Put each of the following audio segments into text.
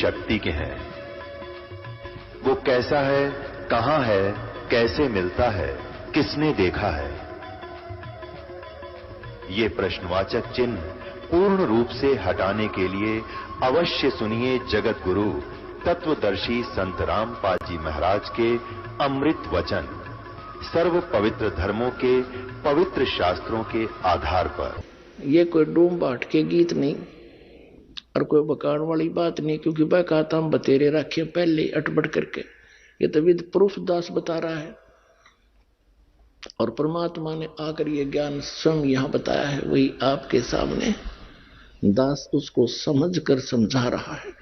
शक्ति के हैं। वो कैसा है, कहां है, कैसे मिलता है, किसने देखा है? ये प्रश्नवाचक चिन्ह पूर्ण रूप से हटाने के लिए अवश्य सुनिए जगत गुरु तत्वदर्शी संत रामपाल जी महाराज के अमृत वचन, सर्व पवित्र धर्मों के पवित्र शास्त्रों के आधार पर। ये कोई डूम बाट के गीत नहीं और कोई बकान वाली बात नहीं, क्योंकि वह कहता हम बतेरे रखे पहले अटपट करके। ये तो विद प्रूफ दास बता रहा है और परमात्मा ने आकर ये ज्ञान स्वयं यहां बताया है, वही आपके सामने दास उसको समझकर समझा रहा है।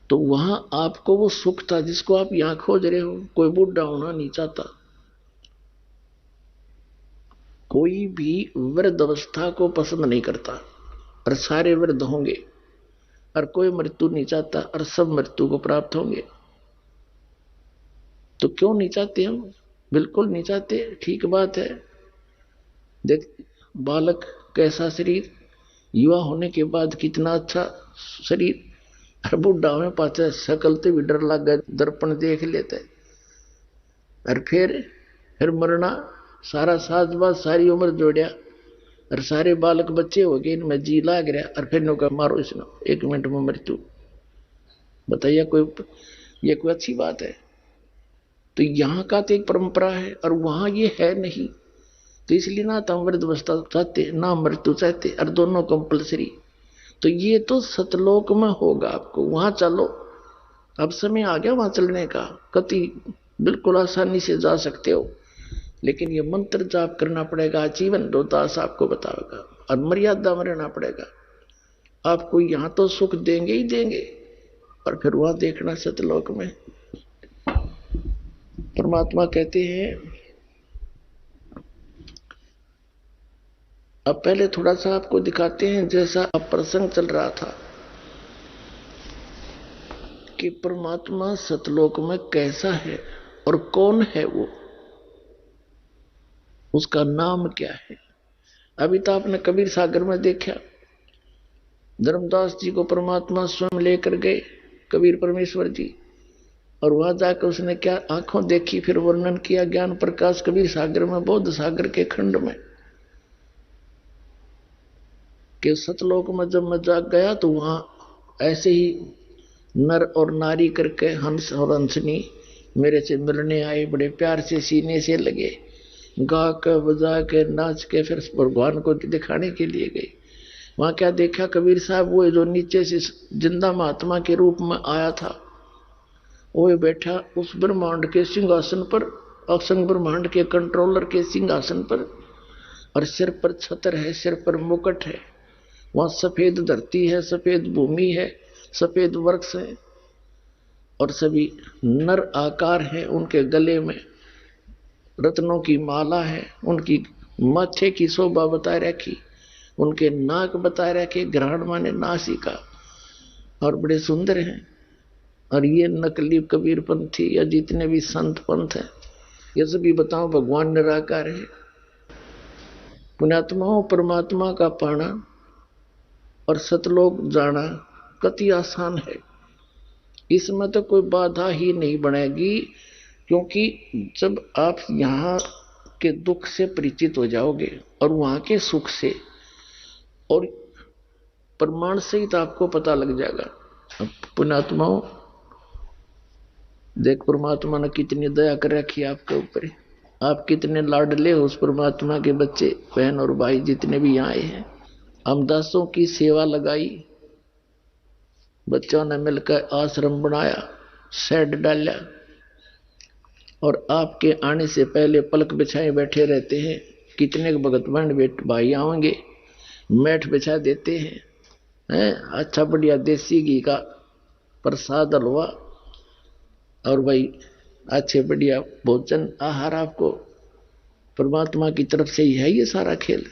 तो वहां आपको वो सुख था जिसको आप यहां खोज रहे हो। कोई बुढ़ा होना नहीं चाहता, कोई भी वृद्ध अवस्था को पसंद नहीं करता और सारे वृद्ध होंगे, और कोई मृत्यु नहीं चाहता और सब मृत्यु को प्राप्त होंगे। तो क्यों नहीं चाहते हम? बिल्कुल नहीं चाहते, ठीक बात है। देख, बालक कैसा शरीर, युवा होने के बाद कितना अच्छा शरीर, और बुढ़ा में पाचा शकलते भी डर लग गए, दर्पण देख लेते, और फिर मरना, सारा साजबाज सारी उम्र जोड़िया और सारे बालक बच्चे हो गए, इनमें जी लाग रहा, और फिर नौका मारो इसने 1 मिनट में मृत्यु। बताइए ये कोई अच्छी बात है? तो यहाँ का तो एक परंपरा है और वहां ये है नहीं, तो इसलिए ना तो हम वृद्ध अवस्था चाहते ना मृत्यु चाहते, और दोनों कंपल्सरी। तो ये तो सतलोक में होगा, आपको वहां चलो, अब समय आ गया वहां चलने का। कति बिल्कुल आसानी से जा सकते हो, लेकिन ये मंत्र जाप करना पड़ेगा, जीवन दास आपको बताएगा, और मर्यादा में रहना पड़ेगा। आपको यहां तो सुख देंगे ही देंगे, और फिर वहां देखना सतलोक में। परमात्मा कहते हैं, अब पहले थोड़ा सा आपको दिखाते हैं जैसा अब प्रसंग चल रहा था कि परमात्मा सतलोक में कैसा है और कौन है वो, उसका नाम क्या है। अभी तो आपने कबीर सागर में देखा, धर्मदास जी को परमात्मा स्वयं लेकर गए, कबीर परमेश्वर जी, और वहां जाकर उसने क्या आंखों देखी, फिर वर्णन किया ज्ञान प्रकाश कबीर सागर में, बौद्ध सागर के खंड में, कि सतलोक में जब मैं जाग गया तो वहां ऐसे ही नर और नारी करके हंस और हंसनी मेरे से मिलने आए, बड़े प्यार से सीने से लगे, गा के बजा के नाच के फिर भगवान को दिखाने के लिए गए। वहां क्या देखा कबीर साहब, वो जो नीचे से जिंदा महात्मा के रूप में आया था, वो बैठा उस ब्रह्मांड के सिंहासन पर, असंग ब्रह्मांड के कंट्रोलर के सिंहासन पर, और सिर पर छतर है, सिर पर मुकुट है। वहां सफेद धरती है, सफेद भूमि है, सफेद वृक्ष है, और सभी नर आकार है। उनके गले में रत्नों की माला है, उनकी माथे की शोभा बता रखी, उनके नाक बता रखे, ग्रहण माने नासिका, और बड़े सुंदर हैं। और ये नकली कबीर पंथी या जितने भी संत पंथ हैं, ये सभी बताओ भगवान निराकार है। पुण्यात्माओं, परमात्मा का पाना और सतलोक जाना कति आसान है, इसमें तो कोई बाधा ही नहीं बनेगी, क्योंकि जब आप यहाँ के दुख से परिचित हो जाओगे और वहां के सुख से, और प्रमाण से ही तो आपको पता लग जाएगा। पुण्यात्माओं, देख परमात्मा ने कितनी दया कर रखी है आपके ऊपर, आप कितने लाडले हो उस परमात्मा के बच्चे, बहन और भाई जितने भी यहाँ आए हैं। हम दासों की सेवा लगाई, बच्चों ने मिलकर आश्रम बनाया, शेड डाला, और आपके आने से पहले पलक बिछाए बैठे रहते हैं। कितने भगत बहन भाई आएंगे, मैठ बिछा देते हैं, अच्छा बढ़िया देसी घी का प्रसाद हलवा, और भाई अच्छे बढ़िया भोजन आहार आपको परमात्मा की तरफ से ही है ये सारा खेल।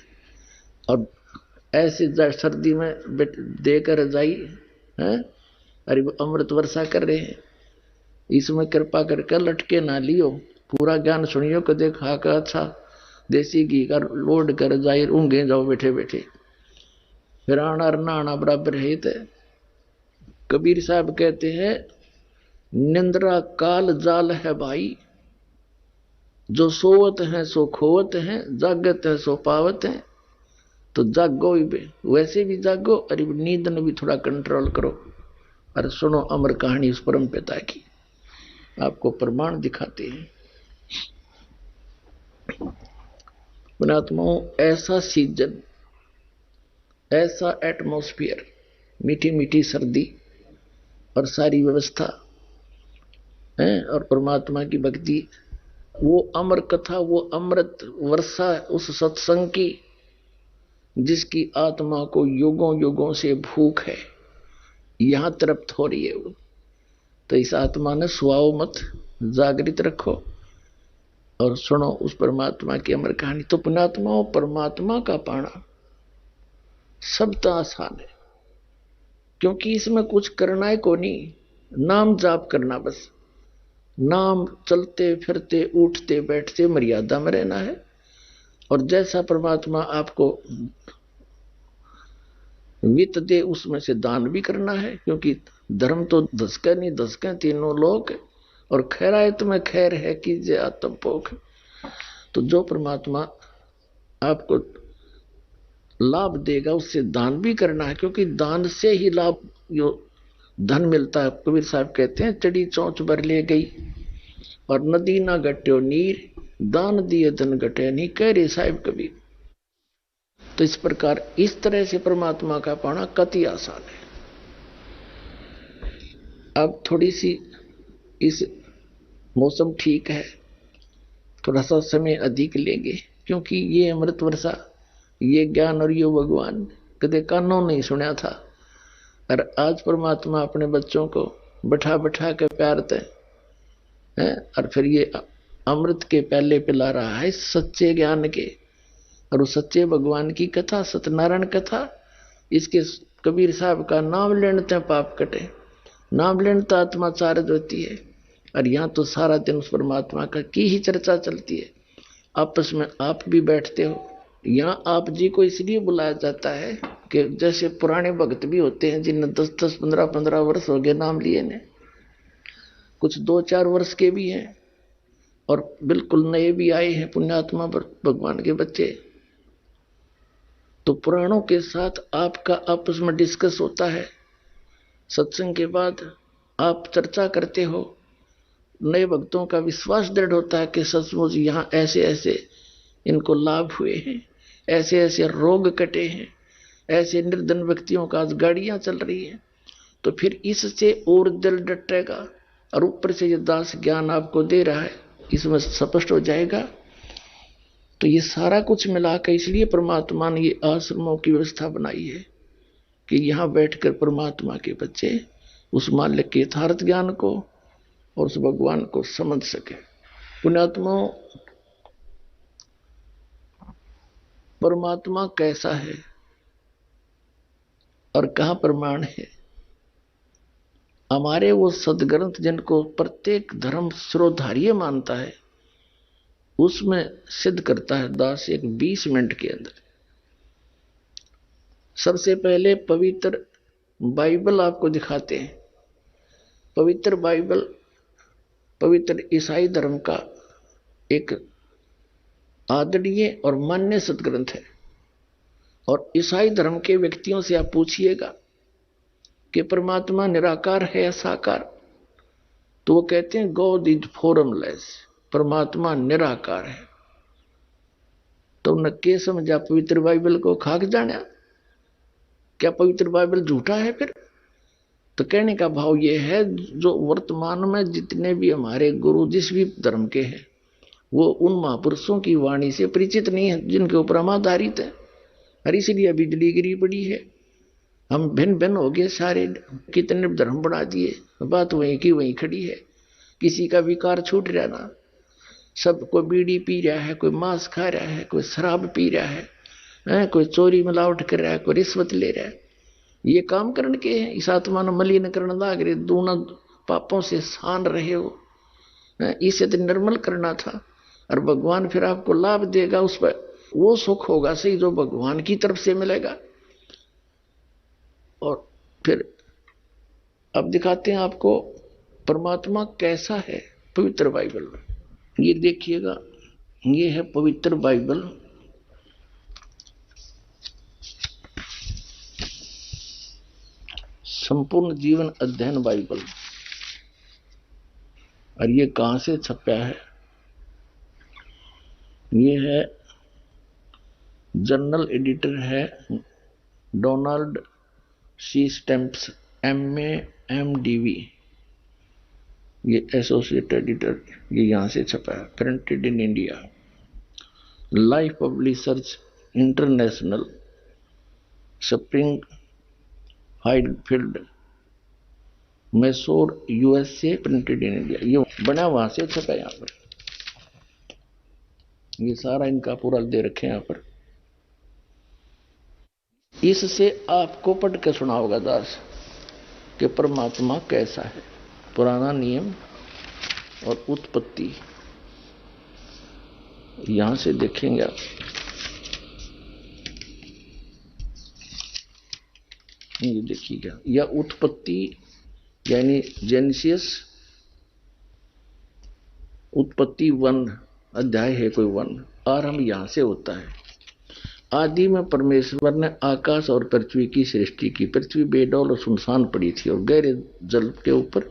और ऐसे सर्दी में देकर रजाई है, अरे अमृत वर्षा कर रहे हैं, इसमें कृपा करके लटके ना लियो, पूरा ज्ञान सुनियो को देखा का अच्छा देसी घी का लोड कर जाए, ऊँगे जाओ बैठे बैठे, फिर आना और ना आना बराबर है। कबीर साहब कहते हैं, निंद्रा काल जाल है भाई, जो सोवत हैं सो खोवत हैं, जागत है सो पावत हैं। तो जागो ही वैसे भी जागो, अरे नींद ने भी थोड़ा कंट्रोल करो। अरे सुनो अमर कहानी उस परम पिता की, आपको प्रमाण दिखाते हैं। पुणात्माओं, ऐसा सीजन, ऐसा एटमॉस्फेयर, मीठी मीठी सर्दी और सारी व्यवस्था है, और परमात्मा की भक्ति, वो अमर कथा, वो अमृत वर्षा उस सत्संग की, जिसकी आत्मा को युगों युगों से भूख है, यहां तृप्त हो रही है वो। तो इस आत्मा ने सुआओ मत, जागृत रखो और सुनो उस परमात्मा की अमर कहानी। तो पुण्यात्मा, परमात्मा का पाना सब तो आसान है, क्योंकि इसमें कुछ करना है को नहीं, नाम जाप करना बस। नाम चलते फिरते उठते बैठते मर्यादा में रहना है, और जैसा परमात्मा आपको वित्त दे उसमें से दान भी करना है, क्योंकि धर्म तो धसके नहीं धसके तीनों लोग, और खैरायत में खैर है कीजिए आत्म पोख। तो जो परमात्मा आपको लाभ देगा उससे दान भी करना है, क्योंकि दान से ही लाभ जो धन मिलता है। कबीर साहब कहते हैं, चढ़ी चौंच भर ले गई और नदी ना घट्यो नीर, दान दिए धन घटे नहीं, कह रहे साहिब कबीर। तो इस प्रकार इस तरह से परमात्मा का पाना कति आसान है। अब थोड़ी सी इस मौसम ठीक है, थोड़ा सा समय अधिक लेंगे, क्योंकि ये अमृत वर्षा, ये ज्ञान और ये भगवान कदे कानों नहीं सुना था, और आज परमात्मा अपने बच्चों को बैठा बैठा के प्यारते हैं, और फिर ये अमृत के प्याले पिला रहा है सच्चे ज्ञान के, और उस सच्चे भगवान की कथा, सत्यनारायण कथा, इसके कबीर साहब का नाम लेने पाप कटे, नाम लेने आत्मा चार्ज होती है। और यहाँ तो सारा दिन उस परमात्मा का की ही चर्चा चलती है। आपस में आप भी बैठते हो, यहाँ आप जी को इसलिए बुलाया जाता है कि जैसे पुराने भक्त भी होते हैं जिन्हें 10-10, 15-15 वर्ष हो गए नाम लिए ने, कुछ 2-4 वर्ष के भी हैं और बिल्कुल नए भी आए हैं पुण्यात्मा भगवान के बच्चे। तो पुराणों के साथ आपका आपस में डिस्कस होता है, सत्संग के बाद आप चर्चा करते हो, नए भक्तों का विश्वास दृढ़ होता है कि सचमुच यहाँ ऐसे ऐसे इनको लाभ हुए हैं, ऐसे ऐसे रोग कटे हैं, ऐसे निर्धन व्यक्तियों का आज गाड़ियां चल रही हैं। तो फिर इससे और दिल डटेगा, और ऊपर से ये दास ज्ञान आपको दे रहा है, इसमें स्पष्ट हो जाएगा। तो ये सारा कुछ मिला कर इसलिए परमात्मा ने ये आश्रमों की व्यवस्था बनाई है कि यहाँ बैठकर परमात्मा के बच्चे उस मालिक के यथार्थ ज्ञान को और उस भगवान को समझ सके। पुण्यात्माओं, परमात्मा कैसा है और कहाँ प्रमाण है? हमारे वो सदग्रंथ जिनको प्रत्येक धर्म शिरोधार्य मानता है, उसमें सिद्ध करता है दास एक 20 मिनट के अंदर। सबसे पहले पवित्र बाइबल आपको दिखाते हैं। पवित्र बाइबल पवित्र ईसाई धर्म का एक आदरणीय और मान्य सदग्रंथ है, और ईसाई धर्म के व्यक्तियों से आप पूछिएगा कि परमात्मा निराकार है या साकार, तो वो कहते हैं गॉड इज फॉर्मलेस, परमात्मा निराकार है। तो उन्हें क्या समझा पवित्र बाइबल को, खाक जाना? क्या पवित्र बाइबल झूठा है फिर? तो कहने का भाव ये है, जो वर्तमान में जितने भी हमारे गुरु जिस भी धर्म के हैं, वो उन महापुरुषों की वाणी से परिचित नहीं है जिनके ऊपर हम आधारित है, और इसलिए बिजली गिरी पड़ी है। हम भिन्न भिन्न हो गए सारे, कितने धर्म बढ़ा दिए, बात वहीं की वहीं खड़ी है। किसी का विकार छूट रहा ना, सब कोई बीड़ी पी रहा है, कोई मांस खा रहा है, कोई शराब पी रहा है, कोई चोरी मिलावट कर रहा है, कोई रिश्वत ले रहा है। ये काम करने के हैं, इस आत्मा ने मलिन करने लाग रहे, दोनों पापों से सान रहे हो, इसे तो निर्मल करना था। और भगवान फिर आपको लाभ देगा, उस पर वो सुख होगा सही जो भगवान की तरफ से मिलेगा। और फिर अब दिखाते हैं आपको परमात्मा कैसा है पवित्र बाइबल में। ये देखिएगा, ये है पवित्र बाइबल। संपूर्ण जीवन अध्ययन बाइबल। और ये कहां से छपा है? ये है जर्नल एडिटर है Donald C Stamps MA MDV। ये एसोसिएट एडिटर, ये यहां से छपा है। Printed in India. Life Publishers International, Springfield, Missouri USA। Printed in India, ये बना वहां से छपा है। यहाँ पर ये सारा इनका पूरा दे रखे हैं यहाँ पर। इससे आपको पढ़ के सुना होगा दास कि परमात्मा कैसा है। पुराना नियम और उत्पत्ति यहां से देखेंगे आप। ये देखिएगा, यह उत्पत्ति यानी जेनेसिस उत्पत्ति 1 अध्याय है कोई 1। आरंभ यहां से होता है। आदि में परमेश्वर ने आकाश और पृथ्वी की सृष्टि की। पृथ्वी बेडौल और सुनसान पड़ी थी और गहरे जल के ऊपर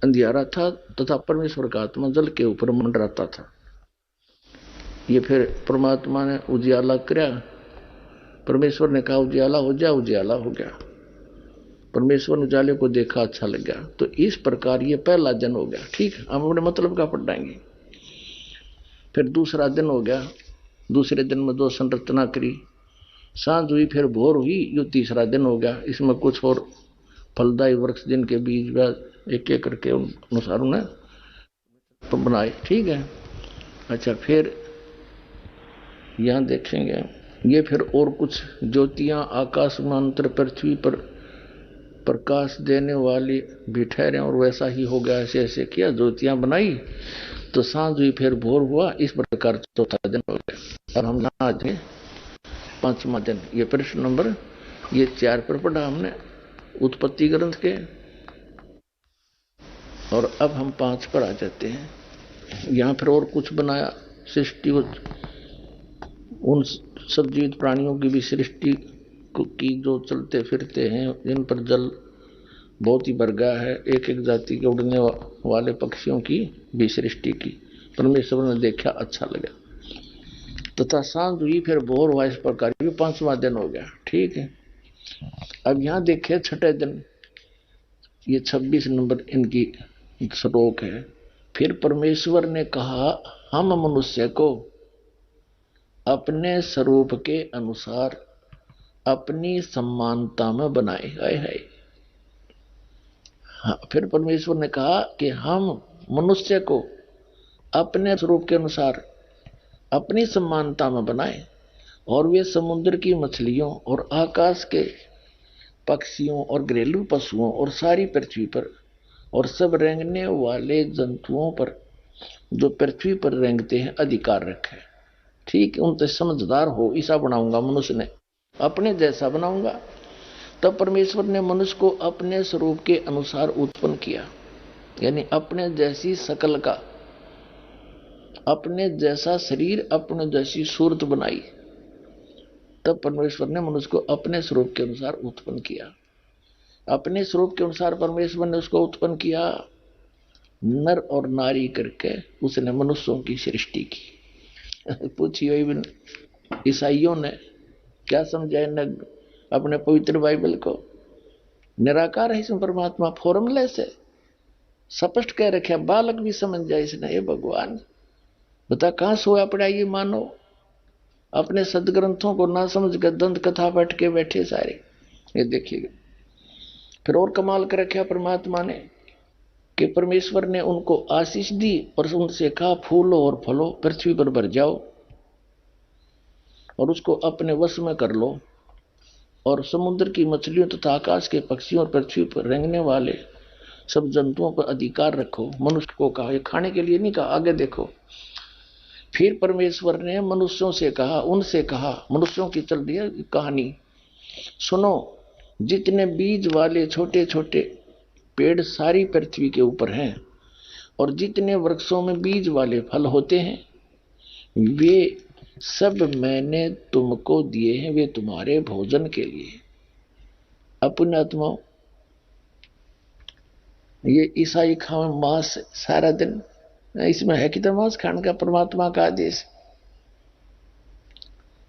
अंधियारा था तथा परमेश्वर का आत्मा जल के ऊपर मंडराता था। ये फिर परमात्मा ने उजियाला किया। परमेश्वर ने कहा उजियाला हो जा, उजियाला हो गया। परमेश्वर ने उजाले को देखा, अच्छा लग गया। तो इस प्रकार ये पहला दिन हो गया। ठीक है, हम अपने मतलब का पढ़ाएंगे। फिर दूसरा दिन हो गया। दूसरे दिन में 2 संरचना करी। सांझ हुई, फिर भोर हुई, यो तीसरा दिन हो गया। इसमें कुछ और फलदायी वृक्ष जिनके बीज एक एक करके अनुसार उन्हें बनाए। ठीक है, अच्छा फिर यहां देखेंगे ये फिर और कुछ ज्योतियां आकाश में अंतर पृथ्वी पर प्रकाश देने वाली भी ठहरे और वैसा ही हो गया। ऐसे ऐसे किया, ज्योतियां बनाई तो सांझ हुई, फिर भोर हुआ। इस प्रकार चौथा दिन हो गया। और हम आज 5वां दिन। ये प्रश्न नंबर ये 4 पर पढ़ा हमने उत्पत्ति ग्रंथ के। और अब हम 5 पर आ जाते हैं। यहाँ फिर और कुछ बनाया सृष्टि। उन सब जीवित प्राणियों की भी सृष्टि की जो चलते फिरते हैं, जिन पर जल बहुत ही भर गया है। एक एक जाति के उड़ने वाले पक्षियों की भी सृष्टि की। परमेश्वर ने देखा, अच्छा लगा। तथा सांझ हुई, फिर भोर हुआ। इस प्रकार ये 5वां दिन हो गया। ठीक है, अब यहां देखे 6ठे दिन। ये 26 नंबर इनकी श्लोक है। फिर परमेश्वर ने कहा, हम मनुष्य को अपने स्वरूप के अनुसार अपनी समानता में बनाए। हाय हाय। हाँ, फिर परमेश्वर ने कहा कि हम मनुष्य को अपने स्वरूप के अनुसार अपनी समानता में बनाए और वे समुद्र की मछलियों और आकाश के पक्षियों और घरेलू पशुओं और सारी पृथ्वी पर और सब रेंगने वाले जंतुओं पर जो पृथ्वी पर रेंगते हैं अधिकार रखे। ठीक, उनसे समझदार हो ऐसा बनाऊंगा। मनुष्य ने अपने जैसा बनाऊंगा। तब परमेश्वर ने मनुष्य को अपने स्वरूप के अनुसार उत्पन्न किया, यानी अपने जैसी शकल का, अपने जैसा शरीर, अपने जैसी सूरत बनाई। तब परमेश्वर ने मनुष्य को अपने स्वरूप के अनुसार उत्पन्न किया। अपने स्वरूप के अनुसार परमेश्वर ने उसको उत्पन्न किया। नर और नारी करके उसने मनुष्यों की सृष्टि की। पूछिए ईसाइयों ने क्या समझा न अपने पवित्र बाइबल को? निराकार है इसमें परमात्मा, फॉर्मलेस है, स्पष्ट कह रखे। बालक भी समझ जाए इसने। ये भगवान बता कहां सोया पड़ा ये मानो। अपने सदग्रंथों को ना समझ कर दंत कथा पढ़ के बैठे सारे। ये देखिएगा, फिर और कमाल कर रखा परमात्मा ने कि परमेश्वर ने उनको आशीष दी और उनसे कहा फूलो और फलो, पृथ्वी पर भर जाओ और उसको अपने वश में कर लो और समुद्र की मछलियों तथा आकाश के पक्षियों और पृथ्वी पर रेंगने वाले सब जंतुओं पर अधिकार रखो। मनुष्य को कहा, ये खाने के लिए नहीं कहा। आगे देखो, फिर परमेश्वर ने मनुष्यों से कहा, उनसे कहा, मनुष्यों की चल रही है कहानी सुनो। जितने बीज वाले छोटे छोटे पेड़ सारी पृथ्वी के ऊपर हैं, और जितने वृक्षों में बीज वाले फल होते हैं वे सब मैंने तुमको दिए हैं, वे तुम्हारे भोजन के लिए। अपने आत्माओं, ये ईसाई खाओ मांस सारा दिन, इसमें है कितना मांस खाने का? परमात्मा का आदेश,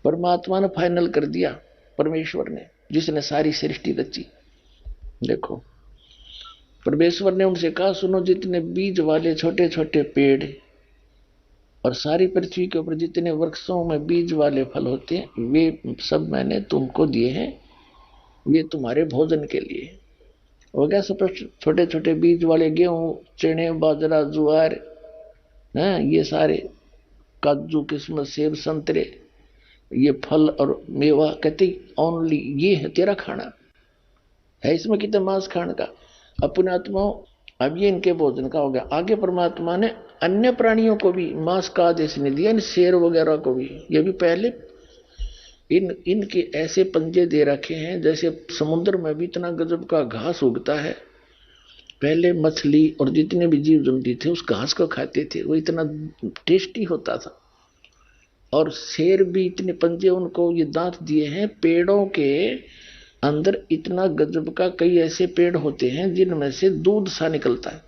परमात्मा ने फाइनल कर दिया, परमेश्वर ने, जिसने सारी सृष्टि रची। देखो परमेश्वर ने उनसे कहा, सुनो, जितने बीज वाले छोटे छोटे पेड़ और सारी पृथ्वी के ऊपर जितने वृक्षों में बीज वाले फल होते हैं वे सब मैंने तुमको दिए हैं, वे तुम्हारे भोजन के लिए। हो गया सब छोटे छोटे बीज वाले, गेहूं, चने, बाजरा, ज्वार, ये सारे, काजू, किस्मत, सेब, संतरे, ये फल और मेवा, कहते ओनली ये है तेरा खाना, है इसमें कितना मांस खाने का? अपने आत्माओं, अब ये इनके भोजन का हो गया। आगे परमात्मा ने अन्य प्राणियों को भी मांस का आदेश नहीं दिया, शेर वगैरह को भी। ये भी पहले इनके ऐसे पंजे दे रखे हैं, जैसे समुद्र में भी इतना गजब का घास उगता है, पहले मछली और जितने भी जीव जंतु थे उस घास को खाते थे, वो इतना टेस्टी होता था। और शेर भी इतने पंजे उनको ये दांत दिए हैं, पेड़ों के अंदर इतना गजब का कई ऐसे पेड़ होते हैं जिनमें से दूध सा निकलता है,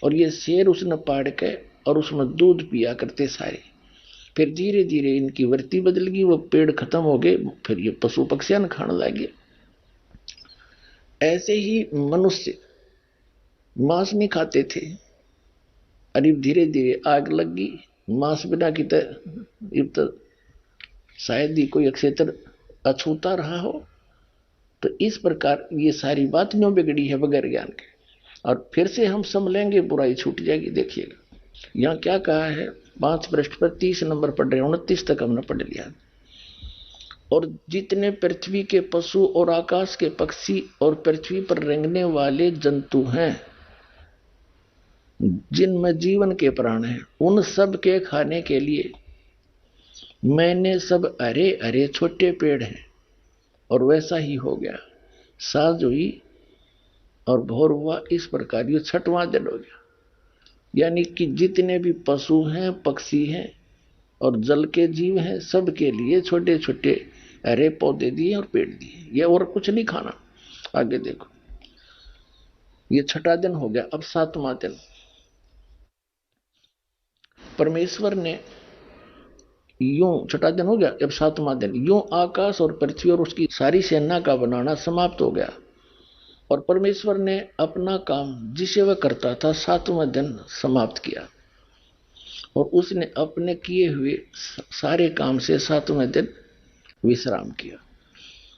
और ये शेर उसने पाड़ के और उसमें दूध पिया करते सारे। फिर धीरे धीरे इनकी वृत्ति बदल गई, वो पेड़ खत्म हो गए, फिर ये पशु पक्षियां खाने लगे। ऐसे ही मनुष्य मांस नहीं खाते थे, अरे धीरे धीरे आग लग गई, मांस बिना की तो शायद ही कोई अक्षेत्र अछूता रहा हो। तो इस प्रकार ये सारी बात क्यों बिगड़ी है बगैर ज्ञान के, और फिर से हम संभलेंगे, बुराई छूट जाएगी। देखिएगा यहाँ क्या कहा है, 5 पृष्ठ पर 30 नंबर पढ़ रहे, 29 तक हमने पढ़ लिया। और जितने पृथ्वी के पशु और आकाश के पक्षी और पृथ्वी पर रेंगने वाले जंतु हैं, जिनमें जीवन के प्राण हैं, उन सब के खाने के लिए मैंने सब हरे हरे छोटे पेड़ हैं। और वैसा ही हो गया, साँझ हुई और भोर हुआ, इस प्रकार ये 6वां दिन हो गया। यानी कि जितने भी पशु हैं, पक्षी हैं और जल के जीव हैं, सबके लिए छोटे छोटे हरे पौधे दिए और पेड़ दिए, ये और कुछ नहीं खाना। आगे देखो, ये 6वां दिन हो गया, अब 7वां दिन। परमेश्वर ने यूं, 6वां दिन हो गया, अब 7वां दिन, यूं आकाश और पृथ्वी और उसकी सारी सेना का बनाना समाप्त हो गया। और परमेश्वर ने अपना काम जिसे वह करता था 7वां दिन समाप्त किया, और उसने अपने किए हुए सारे काम से 7वें दिन विश्राम किया।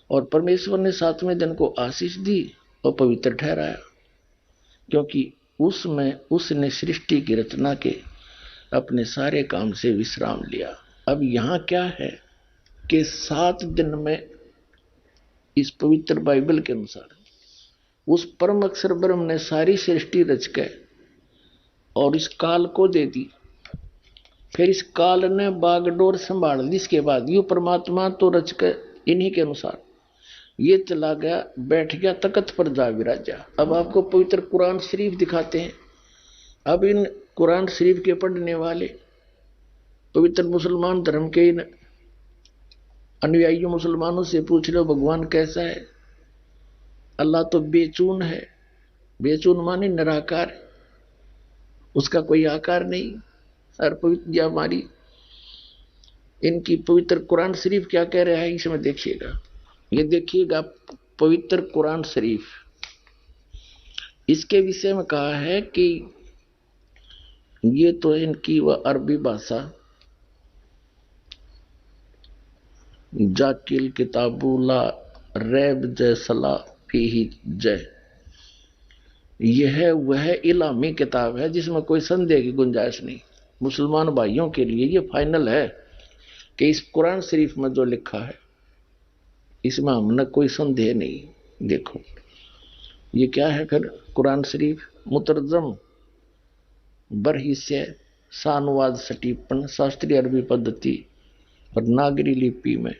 और परमेश्वर ने 7वें दिन को आशीष दी और पवित्र ठहराया, क्योंकि उसमें उसने सृष्टि की रचना के अपने सारे काम से विश्राम लिया। अब यहाँ क्या है कि 7 दिन में इस पवित्र बाइबल के अनुसार उस परम अक्षर ब्रह्म ने सारी सृष्टि रच के और इस काल को दे दी। फिर इस काल ने बागडोर संभाल ली। इसके बाद यू परमात्मा तो रच के इन्हीं के अनुसार ये चला गया, बैठ गया तख्त पर जा विराजा। अब आपको पवित्र कुरान शरीफ दिखाते हैं। अब इन कुरान शरीफ के पढ़ने वाले पवित्र मुसलमान धर्म के इन अनुयायियों मुसलमानों से पूछ रहे हो भगवान कैसा है? अल्लाह तो बेचून है। बेचून माने निराकार, उसका कोई आकार नहीं। और पवित्र हमारी इनकी पवित्र कुरान शरीफ क्या कह रहा है, इसमें देखिएगा। ये देखिएगा पवित्र कुरान शरीफ, इसके विषय में कहा है कि ये तो इनकी वह अरबी भाषा जाकिल किताबुला रैब जय सला फीही जय, यह वह इलामी किताब है जिसमें कोई संदेह की गुंजाइश नहीं। मुसलमान भाइयों के लिए ये फाइनल है कि इस कुरान शरीफ में जो लिखा है इसमें हमने कोई संदेह नहीं। देखो ये क्या है फिर कुरान शरीफ, मुतरजम बरहिस्से सानुवाद सटीपन शास्त्रीय अरबी पद्धति और नागरी लिपि में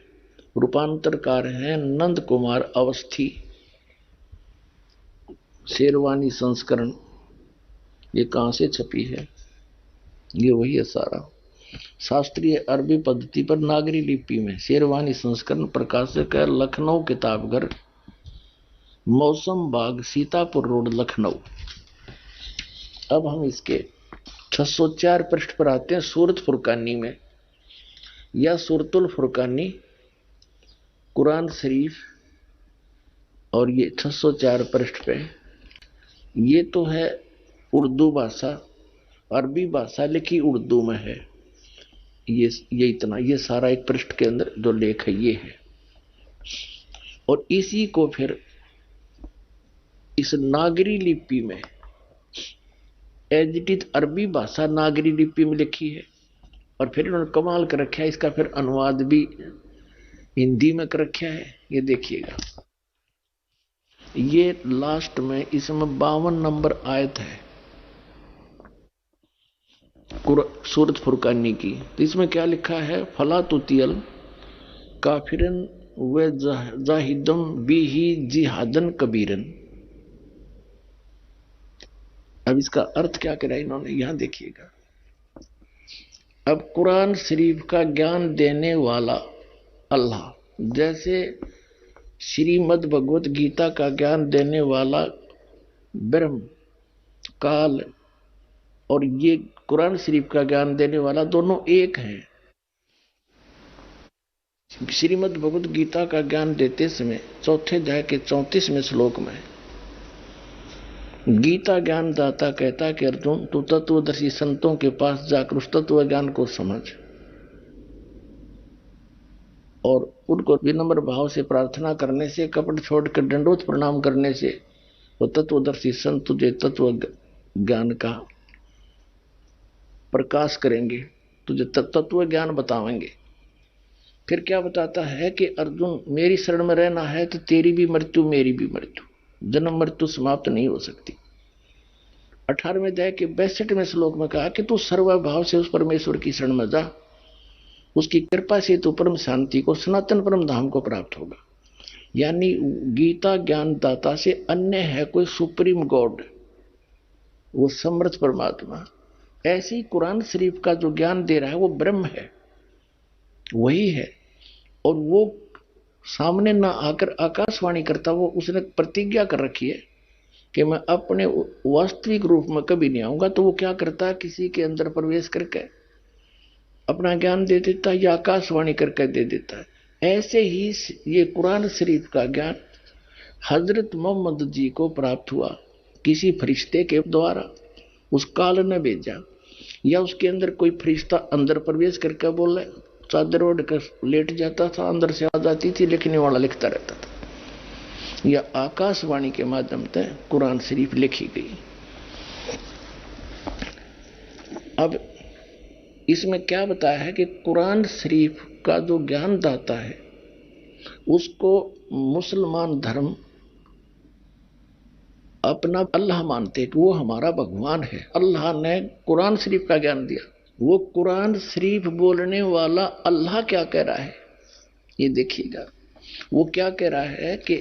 रूपांतरकार हैं नंद कुमार अवस्थी। शेरवानी संस्करण, ये कहां से छपी है? ये वही है सारा। शास्त्रीय अरबी पद्धति पर नागरी लिपि में शेरवानी संस्करण, प्रकाशक है लखनऊ किताबघर, मौसम बाग, सीतापुर रोड, लखनऊ। अब हम इसके 604 पृष्ठ पर आते हैं। सूरत फुरकानी में या सूरतुल फुरकानी, कुरान शरीफ, और ये 604 पृष्ठ पे। ये तो है उर्दू भाषा, अरबी भाषा लिखी उर्दू में है। ये इतना, ये सारा एक पृष्ठ के अंदर जो लेख है ये है। और इसी को फिर इस नागरी लिपि में, एज इट इज अरबी भाषा नागरी लिपि में लिखी है, और फिर इन्होंने कमाल कर रखा है, इसका फिर अनुवाद भी हिंदी में कर रखा है। ये देखिएगा, ये लास्ट में इसमें 52 नंबर आयत है सूरत फुरकानी की। तो इसमें क्या लिखा है? फला तुतियल काफिरन व जाहिदम बिही जिहादन कबीरन। अब इसका अर्थ क्या करा इन्होंने, यहां देखिएगा। अब कुरान शरीफ का ज्ञान देने वाला अल्लाह, जैसे श्रीमद् भगवत गीता का ज्ञान देने वाला ब्रह्म काल, और ये कुरान शरीफ का ज्ञान देने वाला, दोनों एक हैं। श्रीमद् भगवत गीता का ज्ञान देते समय चौथे अध्याय के 34वें श्लोक में गीता ज्ञान दाता कहता कि अर्जुन, तू तत्वदर्शी संतों के पास जाकर उस तत्व ज्ञान को समझ और उनको विनम्र भाव से प्रार्थना करने से, कपट छोड़कर दंडोत प्रणाम करने से, वो तत्वदर्शी संत तुझे तत्व ज्ञान का प्रकाश करेंगे, तुझे तत्व ज्ञान बतावेंगे। फिर क्या बताता है कि अर्जुन, मेरी शरण में रहना है तो तेरी भी मृत्यु मेरी भी मृत्यु, जन्म मृत्यु समाप्त नहीं हो सकती। 18वें अध्याय के 62वें श्लोक में कहा कि तू सर्वभाव से उस परमेश्वर की शरण में जा, उसकी कृपा से तू परम शांति को, सनातन परम धाम को प्राप्त होगा। यानी गीता ज्ञान दाता से अन्य है कोई सुप्रीम गॉड, वो समर्थ परमात्मा। ऐसे ही कुरान शरीफ का जो ज्ञान दे रहा है वो ब्रह्म है, वही है। और वो सामने ना आकर आकाशवाणी करता, वो उसने प्रतिज्ञा कर रखी है कि मैं अपने वास्तविक रूप में कभी नहीं आऊंगा। तो वो क्या करता है, किसी के अंदर प्रवेश करके अपना ज्ञान दे देता है या आकाशवाणी करके दे देता है। ऐसे ही ये कुरान शरीफ का ज्ञान हजरत मोहम्मद जी को प्राप्त हुआ किसी फरिश्ते के द्वारा, उस काल ने भेजा, या उसके अंदर कोई फरिश्ता अंदर प्रवेश करके बोले, चादर ओढ़ कर लेट जाता था, अंदर से आ जाती थी, लिखने वाला लिखता रहता था, या आकाशवाणी के माध्यम से कुरान शरीफ लिखी गई। अब इसमें क्या बताया है कि कुरान शरीफ का जो ज्ञान दाता है उसको मुसलमान धर्म अपना अल्लाह मानते कि वो हमारा भगवान है। अल्लाह ने कुरान शरीफ का ज्ञान दिया। वो कुरान शरीफ बोलने वाला अल्लाह क्या कह रहा है ये देखिएगा। वो क्या कह रहा है कि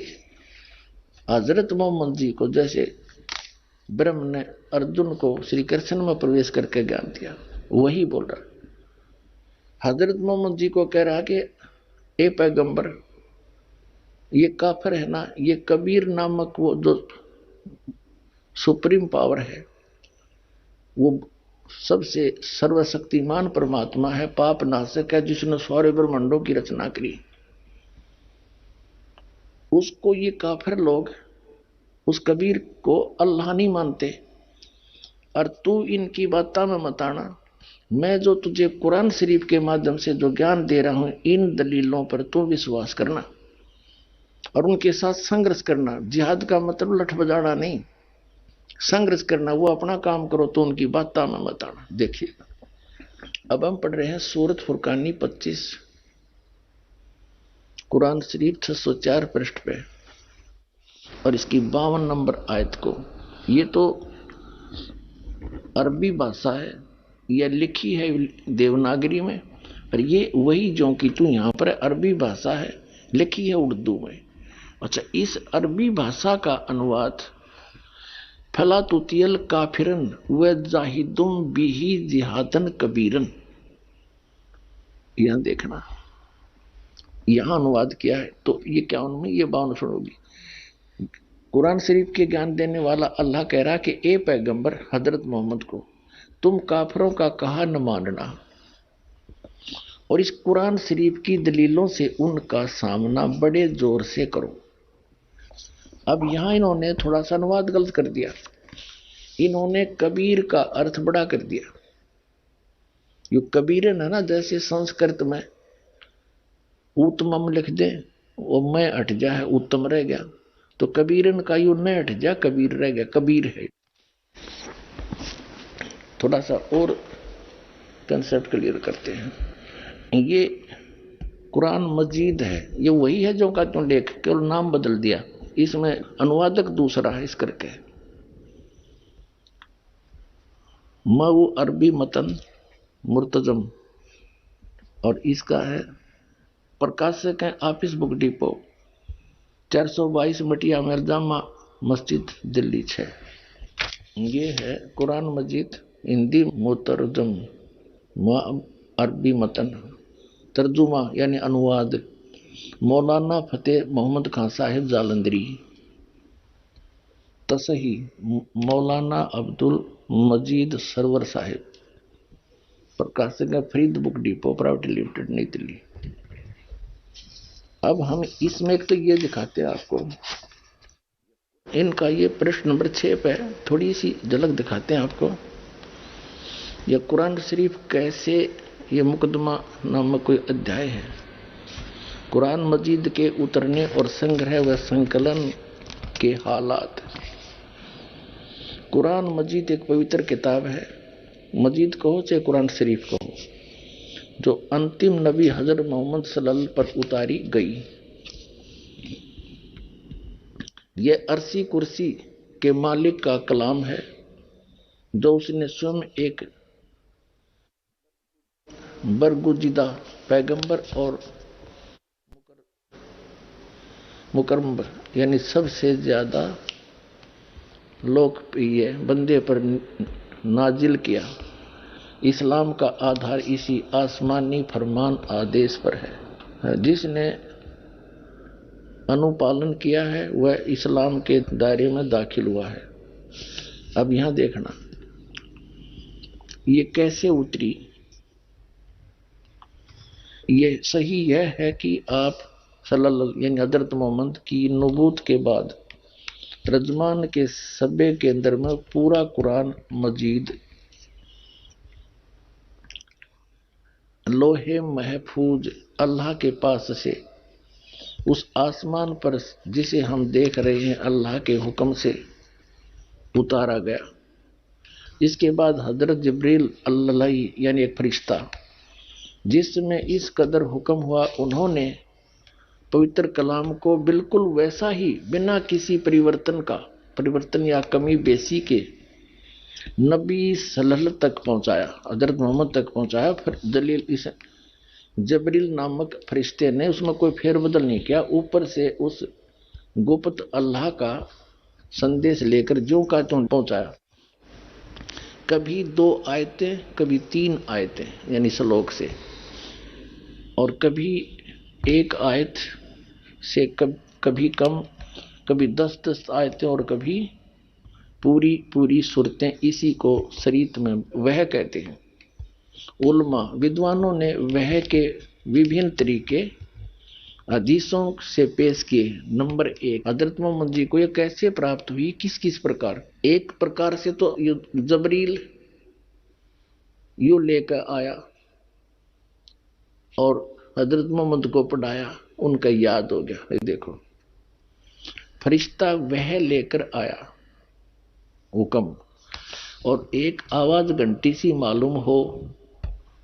हजरत मोहम्मद जी को जैसे ब्रह्म ने अर्जुन को श्री कृष्ण में प्रवेश करके ज्ञान दिया, वही बोल रहा। हजरत मोहम्मद जी को कह रहा कि ए पैगंबर, ये काफिर है ना, ये कबीर नामक वो जो सुप्रीम पावर है, वो सबसे सर्वशक्तिमान परमात्मा है, पाप नाशक है, जिसने सारे ब्रह्मांडों की रचना करी। उसको ये काफिर लोग उस कबीर को अल्लाह नहीं मानते, और तू इनकी बातों में मत आना। मैं जो तुझे कुरान शरीफ के माध्यम से जो ज्ञान दे रहा हूं, इन दलीलों पर तू विश्वास करना और उनके साथ संघर्ष करना। जिहाद का मतलब लठ बजाना नहीं, संघर्ष करना। वो अपना काम करो तो उनकी बातों में मत आना। देखिएगा, अब हम पढ़ रहे हैं सूरत फुरकानी 25 कुरान शरीफ 604 पृष्ठ पे, और इसकी 52 नंबर आयत को। ये तो अरबी भाषा है, यह लिखी है देवनागरी में, और ये वही जो कि तू यहाँ पर अरबी भाषा है, लिखी है उर्दू में। अच्छा, इस अरबी भाषा का अनुवाद फला तुतियल काफिरन व जाहिदुम बिही जिहादन कबीरन। यहां देखना, यहां अनुवाद किया है तो ये क्या उनमें ये 52 सुनोगी। कुरान शरीफ के ज्ञान देने वाला अल्लाह कह रहा कि ए पैगंबर हजरत मोहम्मद को तुम काफिरों का कहा न मानना, और इस कुरान शरीफ की दलीलों से उनका सामना बड़े जोर से करो। अब यहां इन्होंने थोड़ा सा अनुवाद गलत कर दिया, इन्होंने कबीर का अर्थ बड़ा कर दिया। यो कबीरन है ना, जैसे संस्कृत में उत्तमम लिख दे वो मैं हट जा है उत्तम रह गया, तो कबीरन का यू न हट जा कबीर रह गया, कबीर है। थोड़ा सा और कंसेप्ट क्लियर करते हैं। ये कुरान मजीद है, ये वही है जो का तुम लेख केवल नाम बदल दिया, इसमें अनुवादक दूसरा है इस करके। मऊ अरबी मतन मुर्तजम, और इसका है प्रकाशक है ऑफिस बुक डिपो 422 मटिया मिर्जामा मस्जिद दिल्ली 6। ये है कुरान मजीद हिंदी मुतरजम अरबी मतन तर्जुमा यानी अनुवाद मौलाना फतेह मोहम्मद खान साहिब जालंधरी, तसही मौलाना अब्दुल मजीद सरवर साहिब, प्रकाशक है Farid book depot private limited नई दिल्ली। अब हम इसमें एक तो ये दिखाते हैं आपको, इनका ये प्रश्न नंबर 6 पे थोड़ी सी झलक दिखाते हैं आपको। यह कुरान शरीफ कैसे, ये मुकदमा नामक कोई अध्याय है, कुरान मजीद के उतरने और संग्रह व संकलन के हालात। कुरान मजीद एक पवित्र किताब है, मजीद कहो चाहे कुरान शरीफ कहो, जो अंतिम नबी हजरत मोहम्मद सल्लल्लाहु पर उतारी गई। यह अर्शी कुर्सी के मालिक का कलाम है, जो उसने स्वयं एक बरगुजिदा पैगंबर और मुकर्रम यानी सबसे ज्यादा लोकप्रिय बंदे पर नाजिल किया। इस्लाम का आधार इसी आसमानी फरमान आदेश पर है, जिसने अनुपालन किया है वह इस्लाम के दायरे में दाखिल हुआ है। अब यहां देखना ये कैसे उतरी। ये सही यह है कि आप सल्लल्लाहु यानी हजरत मोहम्मद की नबूत के बाद रजमान के सब्बे के अंदर में पूरा कुरान मजीद लोहे महफूज अल्लाह के पास से उस आसमान पर जिसे हम देख रहे हैं अल्लाह के हुक्म से उतारा गया। इसके बाद हजरत जिब्रील अल्लाह यानी एक फरिश्ता जिसमें इस कदर हुक्म हुआ, उन्होंने पवित्र कलाम को बिल्कुल वैसा ही बिना किसी परिवर्तन या कमी बेसी के नबी सल्लल्लाहु तक पहुंचाया, हजरत मोहम्मद तक पहुंचाया। फिर दलील इस जबरील नामक फरिश्ते ने उसमें कोई फेरबदल नहीं किया, ऊपर से उस गुप्त अल्लाह का संदेश लेकर जो का त्यों पहुंचाया। कभी 2 आयतें, कभी 3 आयतें यानी श्लोक से, और कभी 1 आयत से कभी कम, कभी 10 आयतें और कभी पूरी सूरतें। इसी को शरीयत में वह कहते हैं। उलमा विद्वानों ने वह के विभिन्न तरीके हदीसों से पेश किए। नंबर 1, हजरत मोहम्मद जी को यह कैसे प्राप्त हुई, किस किस प्रकार। एक प्रकार से तो जबरील यू लेकर आया और हजरत मोहम्मद को पढ़ाया, उनका याद हो गया। ये देखो फरिश्ता वह लेकर आया हुक्म, और एक आवाज घंटी सी मालूम हो,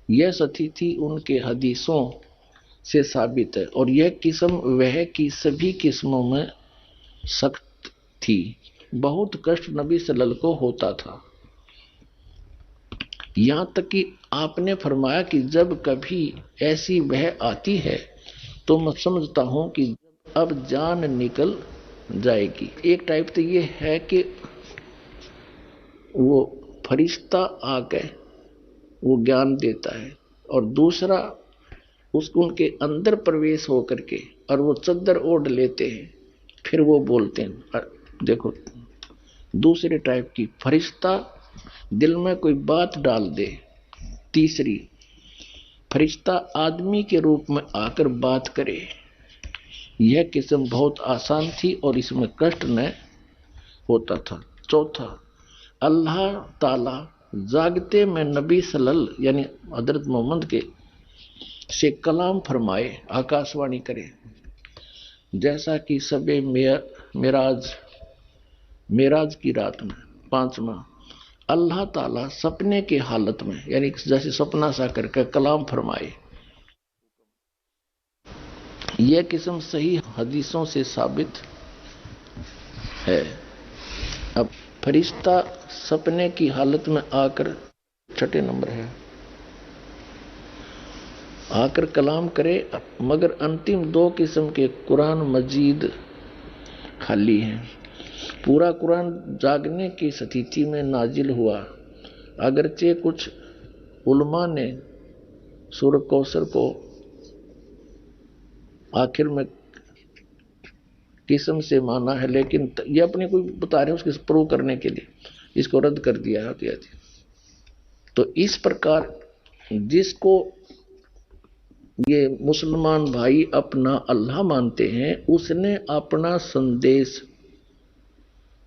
यह सती थी उनके हदीसों से साबित है। और यह किस्म वह की सभी किस्मों में सख्त थी, बहुत कष्ट नबी सल्लल्लाहु को होता था। यहां तक कि आपने फरमाया कि जब कभी ऐसी वह आती है तो मैं समझता हूं कि अब जान निकल जाएगी। एक टाइप तो ये है कि वो फरिश्ता आके वो ज्ञान देता है, और दूसरा उसको उनके अंदर प्रवेश हो करके और वो चद्दर ओढ़ लेते हैं, फिर वो बोलते हैं। देखो दूसरे टाइप की, फरिश्ता दिल में कोई बात डाल दे। तीसरी, फरिश्ता आदमी के रूप में आकर बात करे। यह किस्म बहुत आसान थी और इसमें कष्ट न होता था। चौथा, अल्लाह ताला जागते में नबी सल्लल्लाहु यानी हजरत मोहम्मद के से कलाम फरमाए, आकाशवाणी करे। जैसा कि सबे मेराज की रात में। पांचवा, अल्लाह ताला सपने के हालत में यानी जैसे सपना सा करके कलाम फरमाए। यह किस्म सही हदीसों से साबित है। अब फरिश्ता सपने की हालत में आकर, छठे नंबर है, आकर कलाम करे, मगर अंतिम दो किस्म के कुरान मजीद खाली हैं। पूरा कुरान जागने की स्थिति में नाजिल हुआ, अगरचे कुछ उलमा ने सूरह कौसर को आखिर में किस्म से माना है, लेकिन ये अपने को बता रहे हैं उसके प्रूव करने के लिए इसको रद्द कर दिया है। तो इस प्रकार जिसको ये मुसलमान भाई अपना अल्लाह मानते हैं, उसने अपना संदेश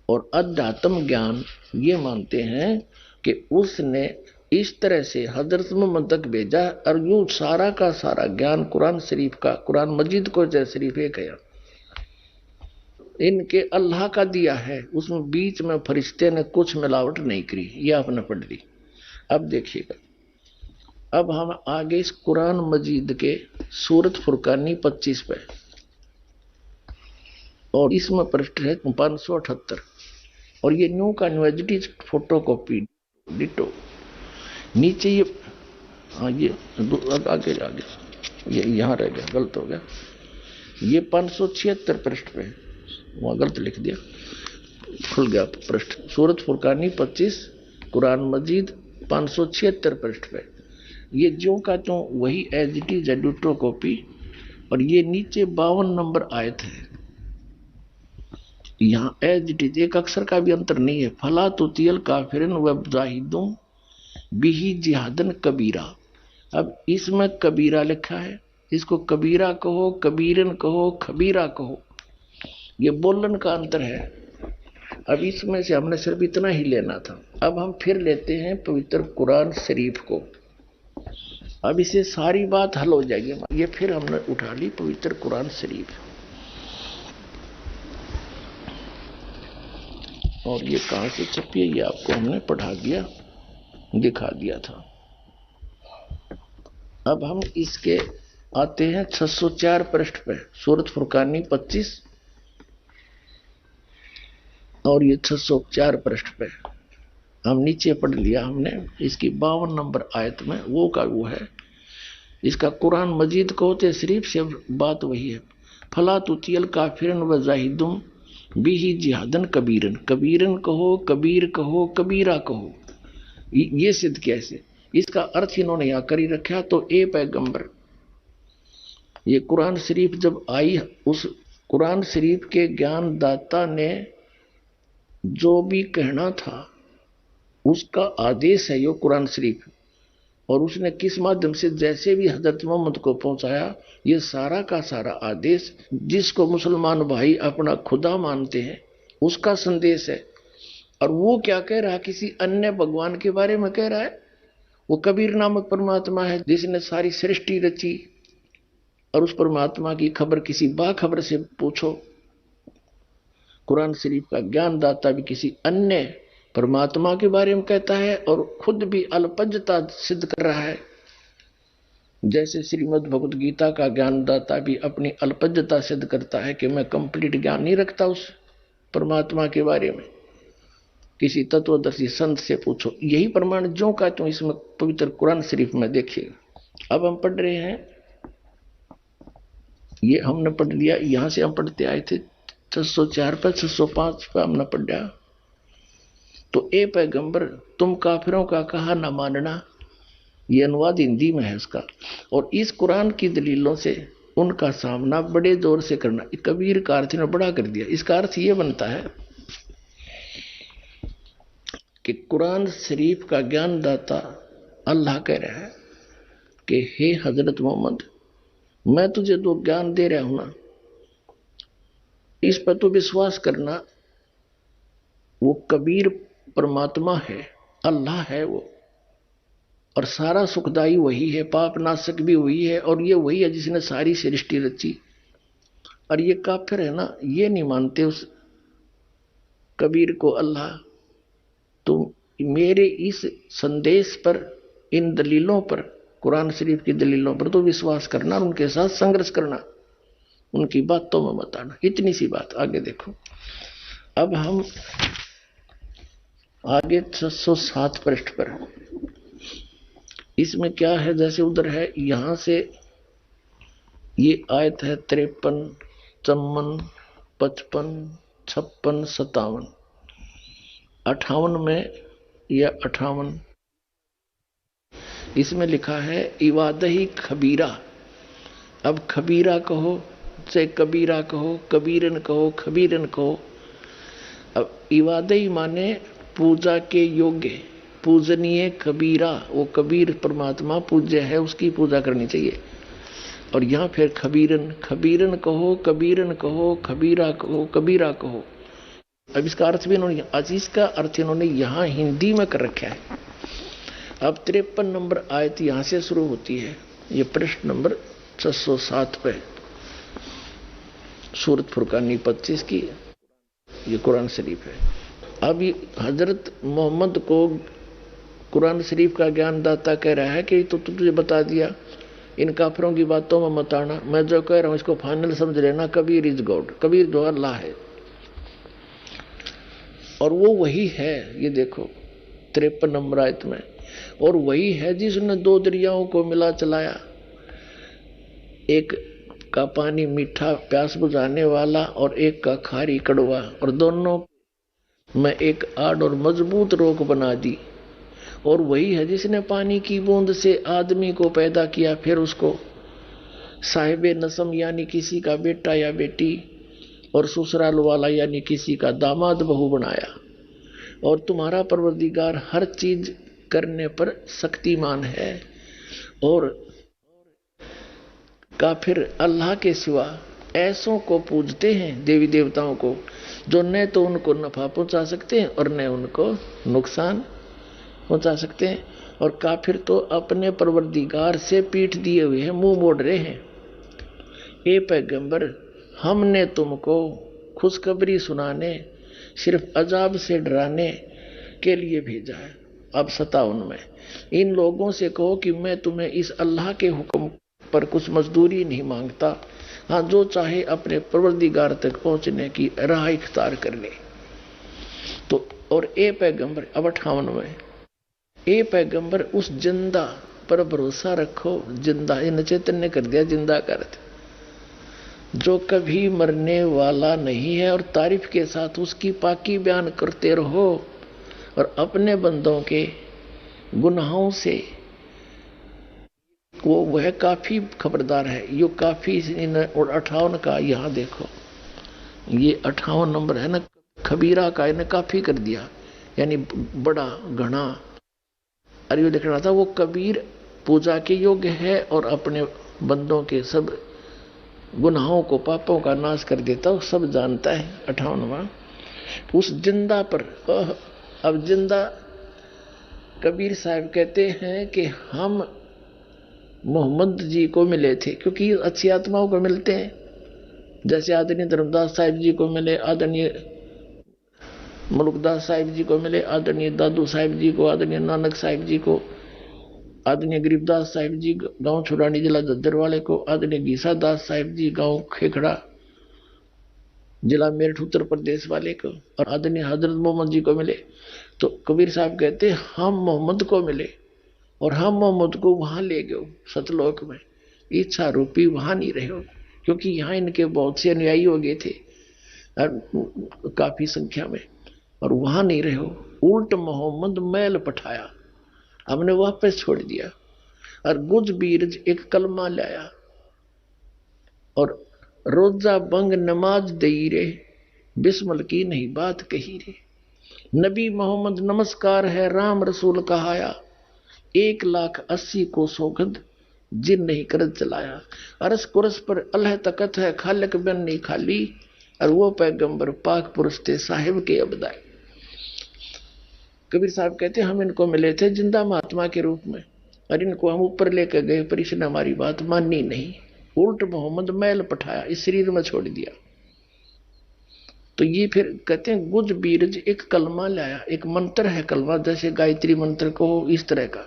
और अध्यात्म ज्ञान ये मानते हैं कि उसने इस तरह से हजरत मोहम्मद तक भेजा, और यूं सारा का सारा ज्ञान कुरान शरीफ का, कुरान मजीद को जय शरीफ एक है, इनके अल्लाह का दिया है। उसमें बीच में फरिश्ते ने कुछ मिलावट नहीं करी, ये आपने पढ़ ली। अब देखिएगा, अब हम आगे इस कुरान मजीद के सूरत फुरकानी 25 पे, और इसमें पृष्ठ है 578, और ये न्यू का न्यूजिटी फोटो कॉपी डिटो। नीचे ये ये आगे ये यहाँ रह गया, गलत हो गया, ये 576 पृष्ठ पे, वहाँ गलत लिख दिया, खुल गया पृष्ठ। सूरत फुरकानी 25 कुरान मजीद 576 पृष्ठ पे, ये जो का त्यों वही as it is ditto copy. और ये नीचे 52 नंबर आयत है, यहाँ एज इट इज, एक अक्षर का भी अंतर नहीं है। फला तुतियल काफिरन व जाहिदुम बिही जिहादन कबीरा। अब इसमें कबीरा लिखा है, इसको कबीरा कहो, कबीरन कहो, खबीरा कहो, ये बोलन का अंतर है। अब इसमें से हमने सिर्फ इतना ही लेना था। अब हम फिर लेते हैं पवित्र कुरान शरीफ को, अब इसे सारी बात हल हो जाएगी। ये फिर हमने उठा ली पवित्र कुरान शरीफ, और ये कहां से छपी है ये आपको हमने पढ़ा दिया, दिखा दिया था। अब हम इसके आते हैं 604 पृष्ठ पे, सूरत फुरकानी 25 और ये 604 पृष्ठ पे हम नीचे पढ़ लिया हमने। इसकी 52 नंबर आयत में वो का वो है, इसका कुरान मजीद को होते शरीफ से बात वही है। फला तुतियल काफिरन व जाहिदुम बिही जिहादन कबीरन, कबीरन कहो, कबीर कहो, कबीरा कहो। ये सिद्ध कैसे, इसका अर्थ इन्होंने यहां कर ही रखा। तो ए पैगंबर, ये कुरान शरीफ जब आई, उस कुरान शरीफ के ज्ञानदाता ने जो भी कहना था उसका आदेश है यो कुरान शरीफ, और उसने किस माध्यम से जैसे भी हजरत मोहम्मद को पहुंचाया, ये सारा का सारा आदेश जिसको मुसलमान भाई अपना खुदा मानते हैं उसका संदेश है। और वो क्या कह रहा है, किसी अन्य भगवान के बारे में कह रहा है। वो कबीर नामक परमात्मा है जिसने सारी सृष्टि रची, और उस परमात्मा की खबर किसी बाखबर से पूछो। कुरान शरीफ का ज्ञानदाता भी किसी अन्य परमात्मा के बारे में कहता है और खुद भी अल्पज्ञता सिद्ध कर रहा है। जैसे श्रीमद् भगवत गीता का ज्ञानदाता भी अपनी अल्पज्ञता सिद्ध करता है कि मैं कंप्लीट ज्ञान नहीं रखता उस परमात्मा के बारे में, किसी तत्वदर्शी संत से पूछो। यही प्रमाण जो का तो इसमें पवित्र कुरान शरीफ में देखिएगा। अब हम पढ़ रहे हैं, ये हमने पढ़ लिया, यहां से हम पढ़ते आए थे 604 पर, 605 पर हमने पढ़ा। तो ए पैगंबर तुम काफिरों का कहा न मानना, ये अनुवाद हिंदी में है उसका, और इस कुरान की दलीलों से उनका सामना बड़े जोर से करना। कबीर का अर्थ ने बड़ा कर दिया। इसका अर्थ ये बनता है कि कुरान शरीफ का ज्ञान दाता अल्लाह कह रहा है कि हे हजरत मोहम्मद, मैं तुझे जो ज्ञान दे रहा हूं ना, इस पर तो विश्वास करना। वो कबीर परमात्मा है, अल्लाह है वो, और सारा सुखदाई वही है, पाप नाशक भी वही है, और ये वही है जिसने सारी सृष्टि रची। और ये काफिर है ना, ये नहीं मानते उस कबीर को अल्लाह। तो मेरे इस संदेश पर, इन दलीलों पर, कुरान शरीफ की दलीलों पर तो विश्वास करना और उनके साथ संघर्ष करना, उनकी बातों में मत आना। इतनी सी बात। आगे देखो, अब हम आगे 607 पृष्ठ पर। इसमें क्या है, जैसे उधर है, यहां से ये आयत है 53, 54, 55, 56, 57, 58 में या 58, इसमें लिखा है इवादही खबीरा। अब खबीरा कहो चाहे कबीरा कहो, कबीरन कहो, खबीरन कहो। अब इवादही माने पूजा के योग्य, पूजनीय कबीरा। वो कबीर परमात्मा पूज्य है, उसकी पूजा करनी चाहिए। और यहां फिर खबीरन, खबीरन कहो, कबीरन कहो, खबीरा कहो, कबीरा कहो। अब इसका अर्थ भी इन्होंने, अजीज का अर्थ इन्होंने यहां हिंदी में कर रखा है। अब 53 नंबर आयत यहां से शुरू होती है, ये पृष्ठ नंबर 607 पे, सूरत फुरकानी 25 की, ये कुरान शरीफ है। अब हजरत मोहम्मद को कुरान शरीफ का ज्ञान दाता कह रहा है कि तो तुझे बता दिया, इन काफिरों की बातों में मत आना, मैं जो कह रहा हूं इसको फाइनल समझ लेना। कबीर इज गॉड, कबीर जो अल्लाह है, और वो वही है। ये देखो 53 नंबर आयत में, और वही है जिसने दो दरियाओं को मिला चलाया, एक का पानी मीठा प्यास बुझाने वाला और एक का खारी कड़वा, और दोनों में एक आड़ और मजबूत रोक बना दी। और वही है जिसने पानी की बूंद से आदमी को पैदा किया, फिर उसको साहिबे नसम यानी किसी का बेटा या बेटी, और ससुराल वाला यानी किसी का दामाद बहू बनाया। और तुम्हारा परवरदिगार हर चीज करने पर शक्तिमान है। और काफिर अल्लाह के सिवा ऐसों को पूजते हैं, देवी देवताओं को, जो न तो उनको नफा पहुंचा सकते हैं और न उनको नुकसान पहुंचा सकते हैं। और काफिर तो अपने परवरदिगार से पीठ दिए हुए हैं, मुंह मोड़ रहे हैं। ए पैगंबर, हमने तुमको खुशखबरी सुनाने, सिर्फ अजाब से डराने के लिए भेजा है। अब 57 में, इन लोगों से कहो कि मैं तुम्हें इस अल्लाह के हुक्म पर कुछ मजदूरी नहीं मांगता, हाँ जो चाहे अपने परवरदिगार तक पहुंचने की राह इख्तियार कर ले। तो और ए पैगंबर, अब 58 में, ए पैगंबर उस जिंदा पर भरोसा रखो। जिंदा, इन चैतन्य कर दिया जिंदा कर दे, जो कभी मरने वाला नहीं है, और तारीफ के साथ उसकी पाकी बयान करते रहो, और अपने बंदों के गुनाहों से वह काफी खबरदार है। यो काफी और 58 का यहां देखो, ये 58 नंबर है ना, खबीरा का इन्हें काफी कर दिया, यानी बड़ा घना। अरे यो लिखना था, वो कबीर पूजा के योग्य है और अपने बंदों के सब गुनाहों को, पापों का नाश कर देता, वो सब जानता है। 58वां, उस जिंदा पर। अब जिंदा, कबीर साहब कहते हैं कि हम मोहम्मद जी को मिले थे, क्योंकि अच्छी आत्माओं को मिलते हैं, जैसे आदरणीय धर्मदास साहिब जी को मिले, आदरणीय मुल्कदास साहिब जी को मिले, आदरणीय दादू साहिब जी को, आदरणीय नानक साहिब जी को, आदरणीय गरीबदास साहिब जी गांव छुरानी जिला दद्दर वाले को, आदरणीय गीसा दास साहिब जी गांव खेखड़ा जिला मेरठ उत्तर प्रदेश वाले को, और आदरणीय हजरत मोहम्मद जी को मिले। तो कबीर साहब कहते हम मोहम्मद को मिले, और हम मोहम्मद को वहां ले गए सतलोक में, इच्छा रूपी वहां नहीं रहे हो, क्योंकि यहाँ इनके बहुत से अनुयायी हो गए थे काफी संख्या में, और वहां नहीं रहे हो। उल्ट मोहम्मद मैल पठाया, हमने वापस छोड़ दिया। और गुज बीरज एक कलमा लाया, और रोजा बंग नमाज दई रे, बिस्मल की नहीं बात कही रे। नबी मोहम्मद नमस्कार है, राम रसूल कहाया, 1,80,000 को सौगंध, जिन नहीं करत चलाया। अरस कुरस पर अल्लाह तकत है, खालिक बिन नहीं खाली, और वो पैगंबर पाक पुरुष थे साहिब के अबदाई। कबीर साहब कहते हम इनको मिले थे जिंदा महात्मा के रूप में, और इनको हम ऊपर लेकर गए, पर इसने हमारी बात मानी नहीं। उल्ट मोहम्मद मैल पठाया, इस शरीर में छोड़ दिया। तो ये फिर कहते हैं गुज बीरज एक कलमा लाया, एक मंत्र है कलमा, जैसे गायत्री मंत्र को इस तरह का।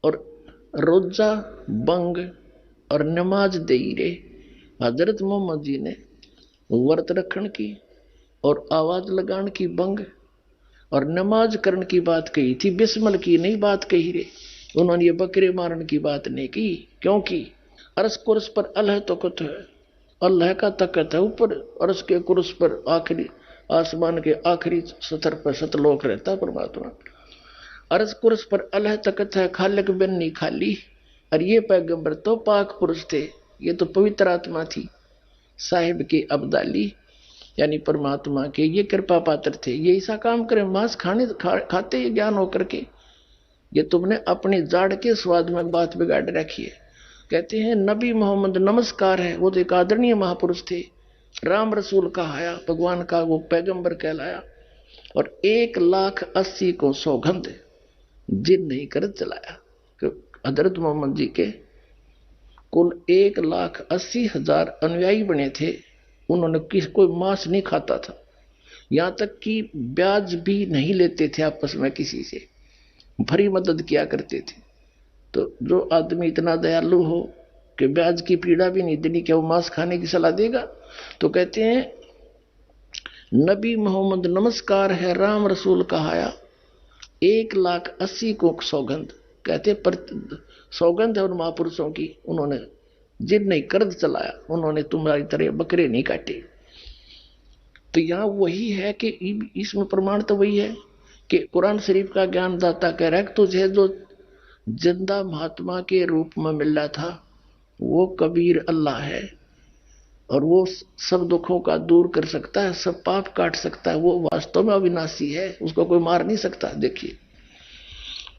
और रोजा बंग और नमाज दई रे, हजरत मोहम्मद जी ने व्रत रखन की और आवाज लगान की बंग और नमाज करने की बात कही थी, बिस्मल की नहीं बात कही रे। उन्होंने ये बकरे मारने की बात नहीं की, क्योंकि अरस कुर्स पर अल्लाह तकत है, अल्लाह का तकत है ऊपर। अरस के कुर्स पर आखिरी आसमान के आखिरी सतर पर सतलोक रहता परमात्मा। अरस कुर्स पर अल्लाह तकत है, खालिक बिन नहीं खाली। और ये पैगंबर तो पाक पुरुष थे, ये तो पवित्र आत्मा थी, साहिब के अब्दाली यानी परमात्मा के ये कृपा पात्र थे। ये ऐसा काम करे, मांस खाते ये ज्ञान होकर के, ये तुमने अपनी जाड़ के स्वाद में बात बिगाड़ रखी है। कहते हैं नबी मोहम्मद नमस्कार है, वो तो एक आदरणीय महापुरुष थे, राम रसूल कहाया, भगवान का वो पैगंबर कहलाया। और 1,80,000 को सौगंध, जिन नहीं कर चलाया। हजरत मोहम्मद जी के कुल 1,80,000 अनुयायी बने थे, उन्होंने कोई मांस नहीं खाता था, यहां तक कि ब्याज भी नहीं लेते थे आपस में किसी से, भरी मदद किया करते थे। तो जो आदमी इतना दयालु हो कि ब्याज की पीड़ा भी नहीं देनी, क्या वो मांस खाने की सलाह देगा? तो कहते हैं नबी मोहम्मद नमस्कार है, राम रसूल कहाया, 1,80,000 को सौगंध। कहते पर सौगंध है उन महापुरुषों की, उन्होंने जिन नहीं कर्ज चलाया, उन्होंने तुम्हारी तरह बकरे नहीं काटे। तो यहां वही है कि इसमें प्रमाण तो वही है कि कुरान शरीफ का ज्ञान दाता कह रहा है कि तुझे जो जिंदा महात्मा के रूप में मिल रहा था वो कबीर अल्लाह है, और वो सब दुखों का दूर कर सकता है, सब पाप काट सकता है, वो वास्तव में अविनाशी है, उसको कोई मार नहीं सकता। देखिए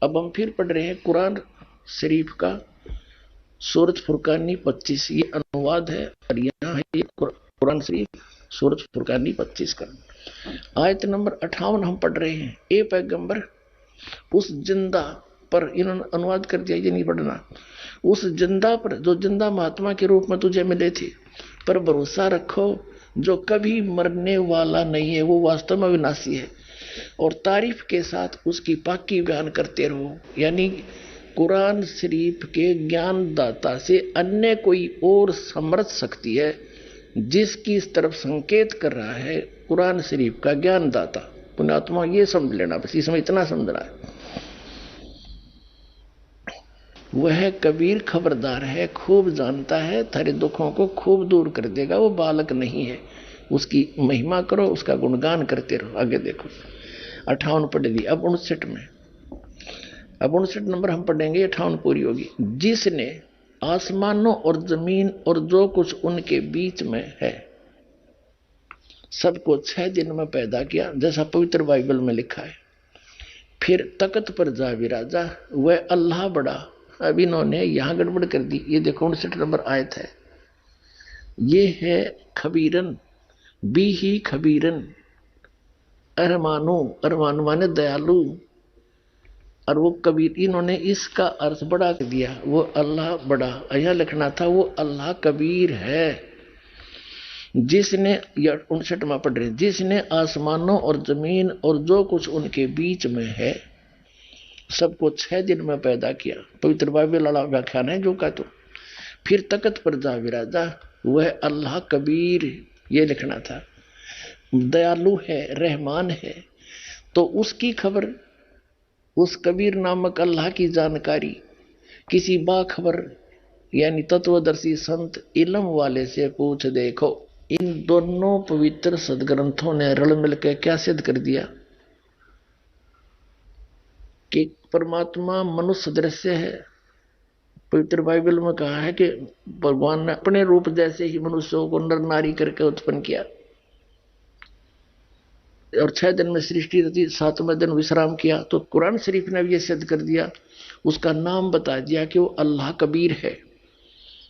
अब हम फिर पढ़ रहे हैं कुरान शरीफ का सूरत फुरकानी 25, ये अनुवाद है, और यहाँ है ये कुरान शरीफ सूरत फुरकानी 25 का आयत नंबर 58 हम पढ़ रहे हैं। ए पैगंबर, उस जिंदा पर, इन्होंने अनुवाद कर दिया, ये नहीं पढ़ना, उस जिंदा पर जो जिंदा महात्मा के रूप में तुझे मिले थे पर भरोसा रखो, जो कभी मरने वाला नहीं है, वो वास्तव में विनाशी है, और तारीफ के साथ उसकी पाकी बयान करते रहो। यानी कुरान शरीफ के ज्ञान दाता से अन्य कोई और समर्थ शक्ति है जिसकी इस तरफ संकेत कर रहा है कुरान शरीफ का ज्ञान दाता पुण्यात्मा, ये समझ लेना, बस इसमें इतना समझना है। वह कबीर खबरदार है, खूब जानता है, थारे दुखों को खूब दूर कर देगा, वो बालक नहीं है, उसकी महिमा करो, उसका गुणगान करते रहो। आगे देखो 58 पढ़ ली, अब 59 में, अब 59 नंबर हम पढ़ेंगे, 58 पूरी होगी। जिसने आसमानों और जमीन और जो कुछ उनके बीच में है सबको 6 दिन में पैदा किया, जैसा पवित्र बाइबल में लिखा है, फिर तख्त पर जा विराजा, वह अल्लाह बड़ा। अब इन्होंने यहां गड़बड़ कर दी, ये देखो 59 नंबर आयत है, ये है खबीरन बी ही खबीरन, अरमानो, अरमान माने दयालु, और वो कबीर, इन्होंने इसका अर्थ बड़ा कर दिया, वो अल्लाह बड़ा, यह लिखना था वो अल्लाह कबीर है। जिसने, 59वां पढ़ रहे, जिसने आसमानों और जमीन और जो कुछ उनके बीच में है सबको 6 दिन में पैदा किया, पवित्र बाइबल वाला व्याख्यान है जो का। तो फिर तख्त पर जा विराजा, वह अल्लाह कबीर, ये लिखना था, दयालु है, रहमान है। तो उसकी खबर, उस कबीर नामक अल्लाह की जानकारी किसी बाखबर यानी तत्वदर्शी संत इल्म वाले से पूछ देखो। इन दोनों पवित्र सदग्रंथों ने रल मिलकर क्या सिद्ध कर दिया कि परमात्मा मनुष्य दृश्य है। पवित्र बाइबल में कहा है कि भगवान ने अपने रूप जैसे ही मनुष्यों को नर नारी करके उत्पन्न किया और 6 दिन में सृष्टि रची, 7वें दिन विश्राम किया। तो कुरान शरीफ ने भी यह सिद्ध कर दिया, उसका नाम बता दिया कि वो अल्लाह कबीर है,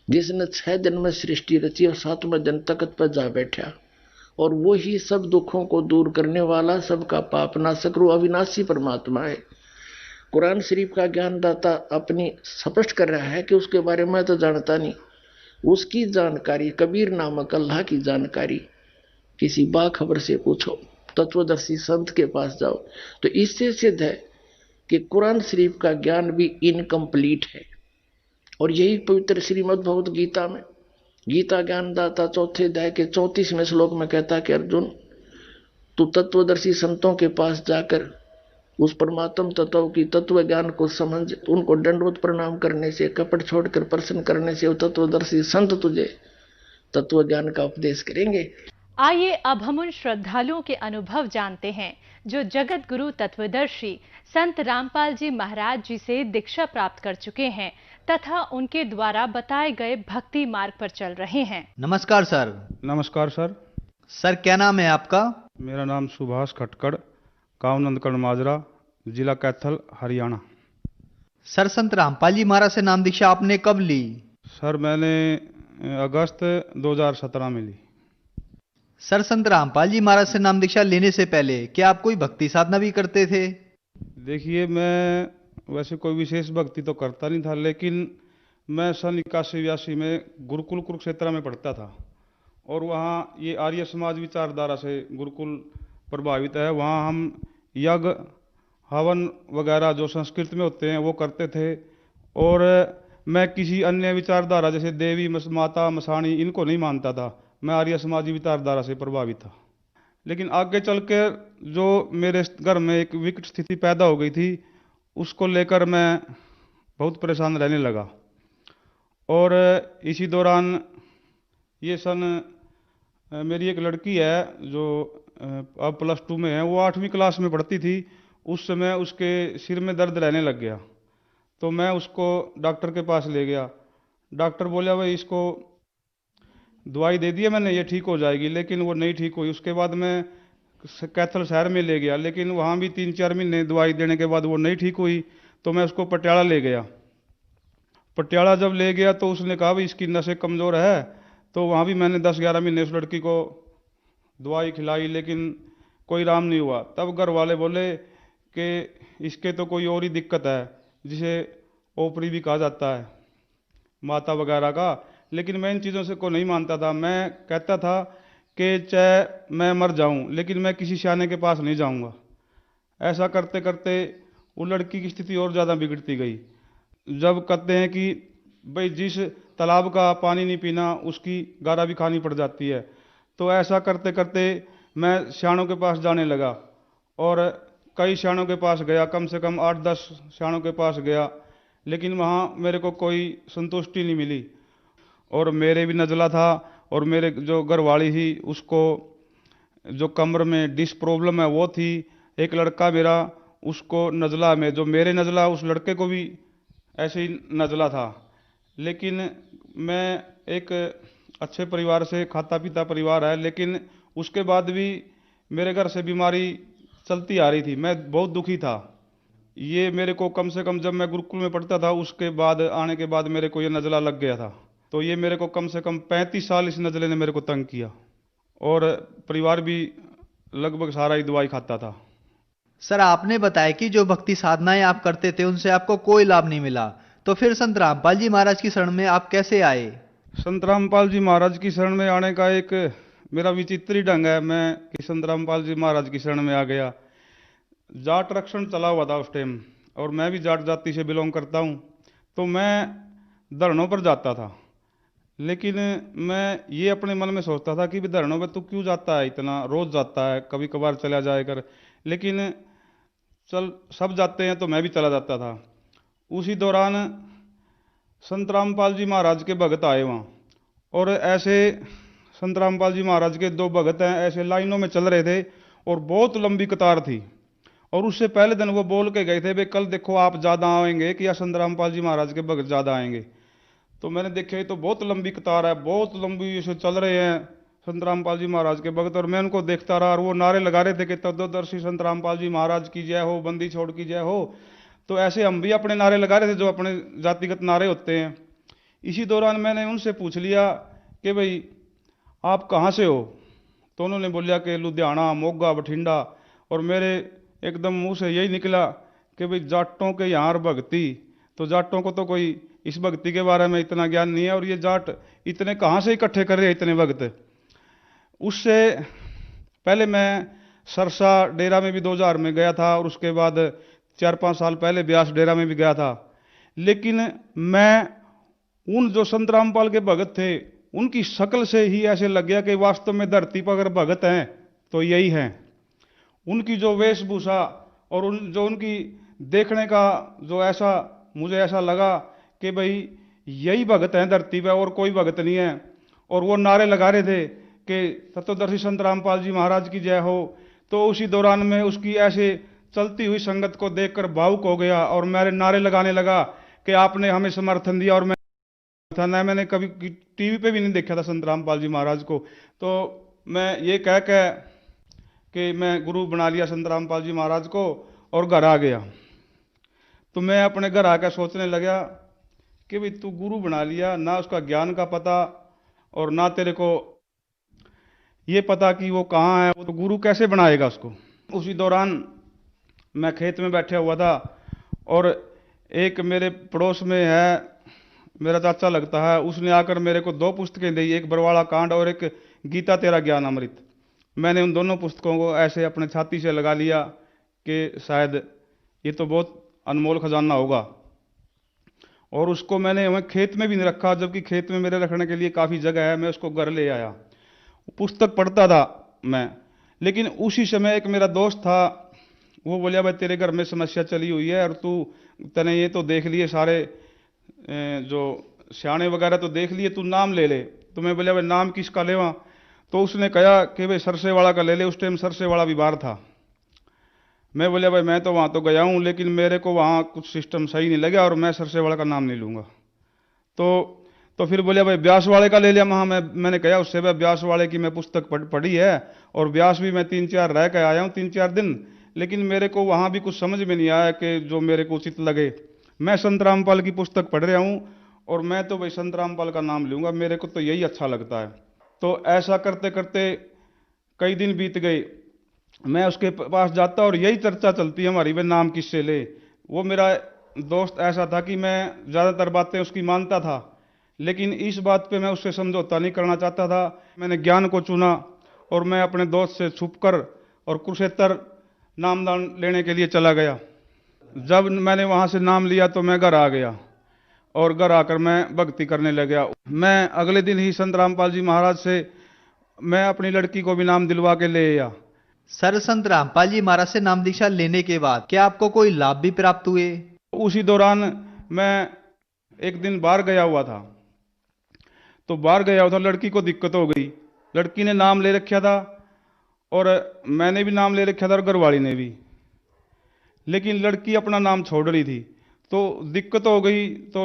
जिसने 6 दिन में सृष्टि रची और 7वें दिन तख्त पर जा बैठा। और वो ही सब दुखों को दूर करने वाला, सबका पाप नाशक रू अविनाशी परमात्मा है। कुरान शरीफ का ज्ञानदाता अपनी स्पष्ट कर रहा है कि उसके बारे में तो जानता नहीं, उसकी जानकारी, कबीर नामक अल्लाह की जानकारी किसी बाखबर से पूछो, तत्वदर्शी संत के पास जाओ। तो इससे सिद्ध है कि कुरान शरीफ का ज्ञान भी इनकम्प्लीट है। और यही पवित्र श्रीमद् भगवत गीता में गीता ज्ञानदाता 4थे अध्याय के 34वें श्लोक में कहता है कि अर्जुन, तू तत्वदर्शी संतों के पास जाकर उस परमात्म तत्व की तत्व ज्ञान को समझ, उनको दंडवत प्रणाम करने से, कपट छोड़कर प्रसन्न करने से वो तत्वदर्शी संत तुझे तत्व ज्ञान का उपदेश करेंगे। आइए अब हम उन श्रद्धालुओं के अनुभव जानते हैं जो जगत गुरु तत्वदर्शी संत रामपाल जी महाराज जी से दीक्षा प्राप्त कर चुके हैं तथा उनके द्वारा बताए गए भक्ति मार्ग पर चल रहे हैं। नमस्कार सर। नमस्कार सर। सर क्या नाम है आपका? मेरा नाम सुभाष खटकड़, गाँव नंदकड़ माजरा, जिला कैथल, हरियाणा। सर संत रामपाल जी महाराज से नाम दीक्षा आपने कब ली? सर मैंने अगस्त 2017 में ली। सर संत रामपाल जी महाराज से नाम दीक्षा लेने से पहले क्या आप कोई भक्ति साधना भी करते थे? देखिए, मैं वैसे कोई विशेष भक्ति तो करता नहीं था, लेकिन मैं सन 81-82 में गुरुकुल कुरुक्षेत्र में पढ़ता था और वहाँ ये आर्य समाज विचारधारा से गुरुकुल प्रभावित है। वहाँ हम यज्ञ हवन वगैरह जो संस्कृत में होते हैं वो करते थे और मैं किसी अन्य विचारधारा जैसे देवी माता मसाणी इनको नहीं मानता था। मैं आर्य समाजी विचारधारा से प्रभावित था। लेकिन आगे चल के जो मेरे घर में एक विकट स्थिति पैदा हो गई थी, उसको लेकर मैं बहुत परेशान रहने लगा। और इसी दौरान ये सन मेरी एक लड़की है जो अब +2 में है, वो 8वीं क्लास में पढ़ती थी। उस समय उसके सिर में दर्द रहने लग गया, तो मैं उसको डॉक्टर के पास ले गया। डॉक्टर बोला भाई इसको दवाई दे दी है मैंने, ये ठीक हो जाएगी, लेकिन वो नहीं ठीक हुई। उसके बाद मैं कैथल शहर में ले गया, लेकिन वहाँ भी 3-4 महीने दवाई देने के बाद वो नहीं ठीक हुई, तो मैं उसको पटियाला ले गया। पटियाला जब ले गया तो उसने कहा भाई इसकी नसें कमज़ोर है, तो वहाँ भी मैंने 10-11 महीने उस लड़की को दवाई खिलाई, लेकिन कोई आराम नहीं हुआ। तब घर वाले बोले कि इसके तो कोई और ही दिक्कत है, जिसे ओपरी भी कहा जाता है, माता वगैरह का। लेकिन मैं इन चीज़ों से को नहीं मानता था। मैं कहता था कि चाहे मैं मर जाऊं, लेकिन मैं किसी सियाने के पास नहीं जाऊंगा। ऐसा करते करते वो लड़की की स्थिति और ज़्यादा बिगड़ती गई। जब कहते हैं कि भाई जिस तालाब का पानी नहीं पीना उसकी गारा भी खानी पड़ जाती है, तो ऐसा करते करते मैं सियानों के पास जाने लगा और कई सियानों के पास गया, कम से कम 8-10 सियानों के पास गया, लेकिन वहाँ मेरे को कोई संतुष्टि नहीं मिली। और मेरे भी नज़ला था और मेरे जो घरवाली थी उसको जो कमर में डिस्क प्रॉब्लम है वो थी। एक लड़का मेरा, उसको नज़ला में जो मेरे नज़ला उस लड़के को भी ऐसे ही नज़ला था। लेकिन मैं एक अच्छे परिवार से, खाता पीता परिवार है, लेकिन उसके बाद भी मेरे घर से बीमारी चलती आ रही थी। मैं बहुत दुखी था। ये मेरे को कम से कम जब मैं गुरुकुल में पढ़ता था उसके बाद आने के बाद मेरे को ये नज़ला लग गया था। तो ये मेरे को कम से कम 35 साल इस नज़ले ने मेरे को तंग किया और परिवार भी लगभग सारा ही दवाई खाता था। सर आपने बताया कि जो भक्ति साधनाएं आप करते थे उनसे आपको कोई लाभ नहीं मिला, तो फिर संत रामपाल जी महाराज की शरण में आप कैसे आए? संत रामपाल जी महाराज की शरण में आने का एक मेरा विचित्र ही ढंग है। मैं कि संत रामपाल जी महाराज की शरण में आ गया। जाट रक्षण चला हुआ था उस टाइम और मैं भी जाट जाति से बिलोंग करता हूँ, तो मैं धरनों पर जाता था। लेकिन मैं ये अपने मन में सोचता था कि धरनों पर तू क्यों जाता है, इतना रोज जाता है, कभी कभार चला जाए कर। लेकिन चल सब जाते हैं तो मैं भी चला जाता था। उसी दौरान संत रामपाल जी महाराज के भगत आए वहाँ और ऐसे संत रामपाल जी महाराज के 2 भगत हैं, ऐसे लाइनों में चल रहे थे और बहुत लंबी कतार थी। और उससे पहले दिन वो बोल के गए थे, भाई कल देखो आप ज़्यादा आएंगे कि या संत रामपाल जी महाराज के भगत ज़्यादा आएंगे। तो मैंने देखा ये तो बहुत लंबी कतार है, बहुत लंबी ऐसे चल रहे हैं संत रामपाल जी महाराज के भगत। और मैं उनको देखता रहा और वो नारे लगा रहे थे कि तत्वदर्शी संत रामपाल जी महाराज की जय हो, बंदी छोड़ की जय हो। तो ऐसे हम भी अपने नारे लगा रहे थे, जो अपने जातिगत नारे होते हैं। इसी दौरान मैंने उनसे पूछ लिया कि भाई आप कहाँ से हो? तो उन्होंने बोलिया कि लुधियाना, मोगा, बठिंडा। और मेरे एकदम मुंह से यही निकला कि भाई जाटों के यहाँ भक्ति, तो जाटों को तो कोई इस भक्ति के बारे में इतना ज्ञान नहीं है, और ये जाट इतने कहाँ से इकट्ठे कर रहे हैं इतने भक्त। उससे पहले मैं सरसा डेरा में भी 2000 में गया था, और उसके बाद 4-5 साल पहले ब्यास डेरा में भी गया था। लेकिन मैं उन जो संत रामपाल के भगत थे उनकी शक्ल से ही ऐसे लग गया कि वास्तव में धरती पर अगर भगत हैं तो यही हैं। उनकी जो वेशभूषा और जो उनकी देखने का जो ऐसा मुझे ऐसा लगा कि भाई यही भगत हैं धरती पर, और कोई भगत नहीं है। और वो नारे लगा रहे थे कि तत्वदर्शी संत रामपाल जी महाराज की जय हो। तो उसी दौरान में उसकी ऐसे चलती हुई संगत को देखकर भावुक हो गया और मेरे नारे लगाने लगा कि आपने हमें समर्थन दिया। और मैंने कभी टीवी पे भी नहीं देखा था संत रामपाल जी महाराज को। तो मैं ये कह के कि मैं गुरु बना लिया संत रामपाल जी महाराज को और घर आ गया। तो मैं अपने घर आकर सोचने लगा कि भाई तू गुरु बना लिया, ना उसका ज्ञान का पता और ना तेरे को ये पता कि वो कहाँ है, तो गुरु कैसे बनाएगा उसको। उसी दौरान मैं खेत में बैठा हुआ था और एक मेरे पड़ोस में है, मेरा चाचा लगता है, उसने आकर मेरे को 2 पुस्तकें दी, एक बरवाड़ा कांड और एक गीता तेरा ज्ञान अमृत। मैंने उन दोनों पुस्तकों को ऐसे अपने छाती से लगा लिया कि शायद ये तो बहुत अनमोल खजाना होगा। और उसको मैंने वहीं खेत में भी नहीं रखा, जबकि खेत में मेरे रखने के लिए काफ़ी जगह है। मैं उसको घर ले आया, पुस्तक पढ़ता था मैं। लेकिन उसी समय एक मेरा दोस्त था, वो बोलिया भाई तेरे घर में समस्या चली हुई है और तने ये तो देख लिए सारे जो सियाने वगैरह तो देख लिए, तू नाम ले ले। तो मैं बोलिया भाई नाम किसका लेवा? तो उसने कहा कि भाई सरसे वाला का ले ले। उस टाइम सरसे वाला भी बाहर था। मैं बोलिया भाई मैं तो वहाँ तो गया हूँ, लेकिन मेरे को वहाँ कुछ सिस्टम सही नहीं लगा और मैं सरसे वाला का नाम नहीं लूँगा। तो फिर बोलिया भाई ब्यास वाले का ले लिया। मैंने कहा उससे भाई ब्यास वाले की मैं पुस्तक पढ़ी है और ब्यास भी मैं 3-4 रह के आया हूँ 3-4 दिन, लेकिन मेरे को वहाँ भी कुछ समझ में नहीं आया कि जो मेरे को उचित लगे। मैं संत रामपाल की पुस्तक पढ़ रहा हूँ और मैं तो भाई संत रामपाल का नाम लूँगा, मेरे को तो यही अच्छा लगता है। तो ऐसा करते करते कई दिन बीत गए। मैं उसके पास जाता और यही चर्चा चलती है हमारी, भाई नाम किससे ले। वो मेरा दोस्त ऐसा था कि मैं ज़्यादातर बातें उसकी मानता था, लेकिन इस बात पे मैं उससे समझौता नहीं करना चाहता था। मैंने ज्ञान को चुना और मैं अपने दोस्त से छुपकर और कुरुक्षेत्र नामदान लेने के लिए चला गया। जब मैंने वहाँ से नाम लिया तो मैं घर आ गया और घर आकर मैं भक्ति करने लग गया। मैं अगले दिन ही संत रामपाल जी महाराज से मैं अपनी लड़की को भी नाम दिलवा के ले आया। सर, संत रामपाल जी महाराज से नाम दीक्षा लेने के बाद क्या आपको कोई लाभ भी प्राप्त हुए? उसी दौरान मैं एक दिन बाहर गया हुआ था, तो बाहर गया हुआ था, लड़की को दिक्कत हो गई। लड़की ने नाम ले रखा था और मैंने भी नाम ले रखा था और घरवाली ने भी, लेकिन लड़की अपना नाम छोड़ रही थी। तो दिक्कत हो गई। तो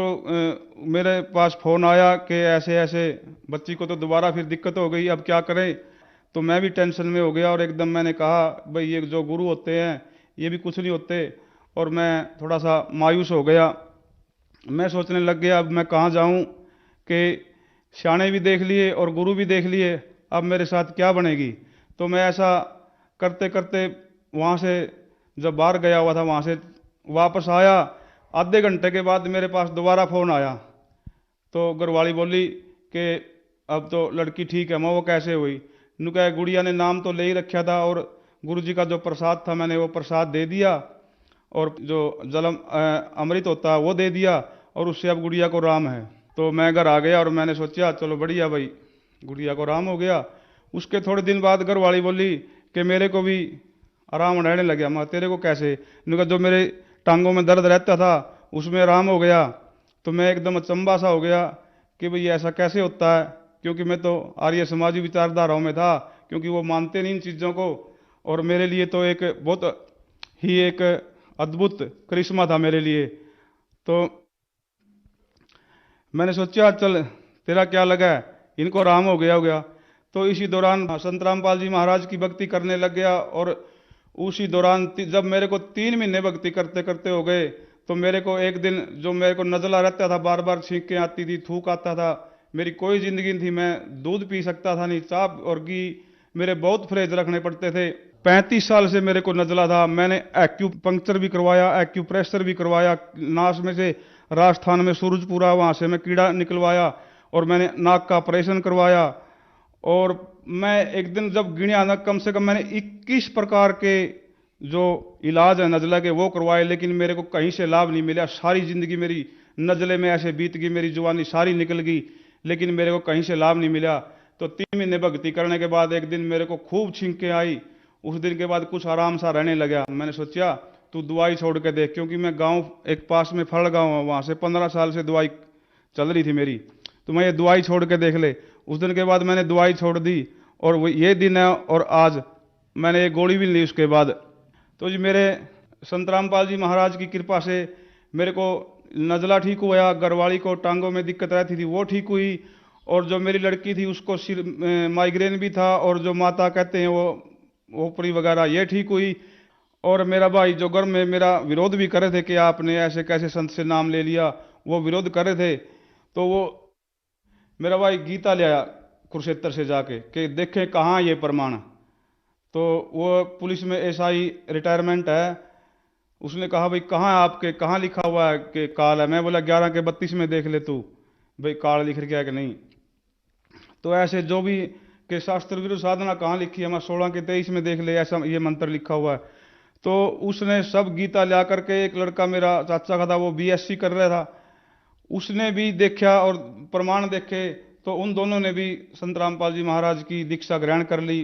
मेरे पास फ़ोन आया कि ऐसे ऐसे बच्ची को तो दोबारा फिर दिक्कत हो गई, अब क्या करें। तो मैं भी टेंशन में हो गया और एकदम मैंने कहा भाई ये जो गुरु होते हैं ये भी कुछ नहीं होते। और मैं थोड़ा सा मायूस हो गया। मैं सोचने लग गया अब मैं कहाँ जाऊँ कि सियाने भी देख लिए और गुरु भी देख लिए, अब मेरे साथ क्या बनेगी। तो मैं ऐसा करते करते वहाँ से जब बाहर गया हुआ था वहाँ से वापस आया, आधे घंटे के बाद मेरे पास दोबारा फ़ोन आया। तो घरवाली बोली कि अब तो लड़की ठीक है। मैं वो कैसे हुई? नु कहा गुड़िया ने नाम तो ले ही रखा था और गुरुजी का जो प्रसाद था मैंने वो प्रसाद दे दिया और जो जलम अमृत होता है वो दे दिया और उससे अब गुड़िया को राम है। तो मैं घर आ गया और मैंने सोचा चलो बढ़िया भाई गुड़िया को राम हो गया। उसके थोड़े दिन बाद घरवाली बोली कि मेरे को भी आराम रहने लग गया। मैं तेरे को कैसे? नु कहा जो मेरे टांगों में दर्द रहता था उसमें आराम हो गया। तो मैं एकदम अचंबा सा हो गया कि भाई ऐसा कैसे होता है क्योंकि मैं तो आर्य समाजी विचारधाराओं में था, क्योंकि वो मानते नहीं इन चीज़ों को। और मेरे लिए तो एक बहुत ही एक अद्भुत करिश्मा था मेरे लिए। तो मैंने सोचा चल तेरा क्या लगा है, इनको आराम हो गया। तो इसी दौरान संत रामपाल जी महाराज की भक्ति करने लग गया। और उसी दौरान जब मेरे को 3 महीने भक्ति करते करते हो गए, तो मेरे को एक दिन जो मेरे को नजला रहता था, बार बार छींकें आती थी, थूक आता था, मेरी कोई जिंदगी नहीं थी, मैं दूध पी सकता था नहीं, चाप और घी मेरे बहुत फ्रेज रखने पड़ते थे। 35 साल से मेरे को नजला था। मैंने एक्यूपंक्चर भी करवाया, एक्यूप्रेशर भी करवाया, नास में से राजस्थान में सूरजपुरा वहां से मैं कीड़ा निकलवाया, और मैंने नाक का ऑपरेशन करवाया। और मैं एक दिन जब गिना ना, कम से कम मैंने 21 प्रकार के जो इलाज है नजला के वो करवाए, लेकिन मेरे को कहीं से लाभ नहीं मिला। सारी जिंदगी मेरी नजले में ऐसे बीत गई, मेरी जवानी सारी निकल गई, लेकिन मेरे को कहीं से लाभ नहीं मिला। तो 3 महीने भक्ति करने के बाद एक दिन मेरे को खूब छींकें आई। उस दिन के बाद कुछ आराम सा रहने लगा। मैंने सोचा तू दवाई छोड़ के देख, क्योंकि मैं गांव एक पास में फल गांव है, वहां से 15 साल से दवाई चल रही थी मेरी, तो मैं ये दवाई छोड़ के देख ले। उस दिन के बाद मैंने दवाई छोड़ दी, और वो ये दिन है, और आज मैंने ये गोली भी ली उसके बाद। तो जी मेरे संत रामपाल जी महाराज की कृपा से मेरे को नजला ठीक हुआ, घरवाली को टांगों में दिक्कत रहती थी वो ठीक हुई, और जो मेरी लड़की थी उसको सिर माइग्रेन भी था, और जो माता कहते हैं वो ओपरी वगैरह ये ठीक हुई। और मेरा भाई जो घर में मेरा विरोध भी कर रहे थे कि आपने ऐसे कैसे संत से नाम ले लिया, वो विरोध कर रहे थे, तो वो मेरा भाई गीता ले आया कुरुक्षेत्र से जाके कि देखें कहाँ ये प्रमाण। तो वो पुलिस में एसआई रिटायरमेंट है, उसने कहा भाई कहाँ है आपके, कहाँ लिखा हुआ है कि काल है। मैं बोला 11 के 32 में देख ले तू, भाई काल लिख रखा है कि नहीं। तो ऐसे जो भी कि शास्त्र विरुद्ध साधना कहाँ लिखी है, मैं 16 के 23 में देख ले, ऐसा ये मंत्र लिखा हुआ है। तो उसने सब गीता ला करके, एक लड़का मेरा चाचा का था वो बीएससी कर रहा था, उसने भी देखा और प्रमाण देखे, तो उन दोनों ने भी संत रामपाल जी महाराज की दीक्षा ग्रहण कर ली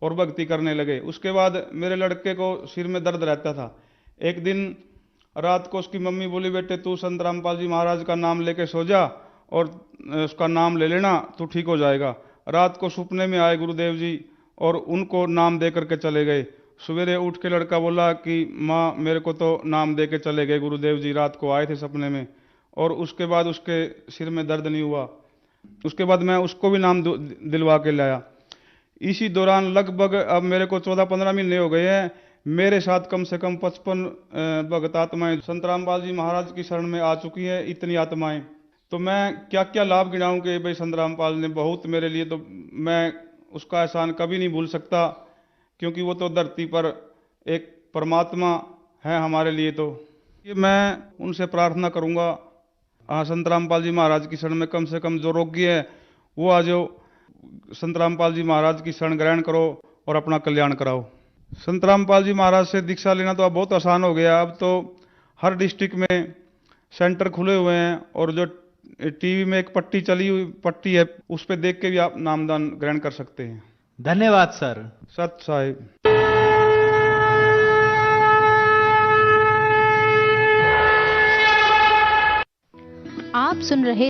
और भक्ति करने लगे। उसके बाद मेरे लड़के को सिर में दर्द रहता था। एक दिन रात को उसकी मम्मी बोली बेटे तू संत रामपाल जी महाराज का नाम लेके सो जा, और उसका नाम ले लेना तो ठीक हो जाएगा। रात को सपने में आए गुरुदेव जी, और उनको नाम दे करके चले गए। सवेरे उठ के लड़का बोला कि माँ मेरे को तो नाम दे के चले गए गुरुदेव जी, रात को आए थे सपने में, और उसके बाद उसके सिर में दर्द नहीं हुआ। उसके बाद मैं उसको भी नाम दिलवा के लाया। इसी दौरान लगभग अब मेरे को 14-15 महीने हो गए हैं, मेरे साथ कम से कम 55 भगत आत्माएं संत रामपाल जी महाराज की शरण में आ चुकी है। इतनी आत्माएं, तो मैं क्या क्या लाभ गिनाऊं कि भाई संत रामपाल ने बहुत मेरे लिए, तो मैं उसका एहसान कभी नहीं भूल सकता, क्योंकि वो तो धरती पर एक परमात्मा है हमारे लिए। तो ये मैं उनसे प्रार्थना करूंगा, हाँ संत रामपाल जी महाराज की शरण में कम से कम जो रोगी है वो आ जाओ, संत रामपाल जी महाराज की शरण ग्रहण करो और अपना कल्याण कराओ। संत रामपाल जी महाराज से दीक्षा लेना तो अब बहुत आसान हो गया। अब तो हर डिस्ट्रिक्ट में सेंटर खुले हुए हैं, और जो टीवी में एक पट्टी चली हुई पट्टी है उस पर देख के भी आप नामदान ग्रहण कर सकते हैं। धन्यवाद सर। सत साहिब। आप सुन रहे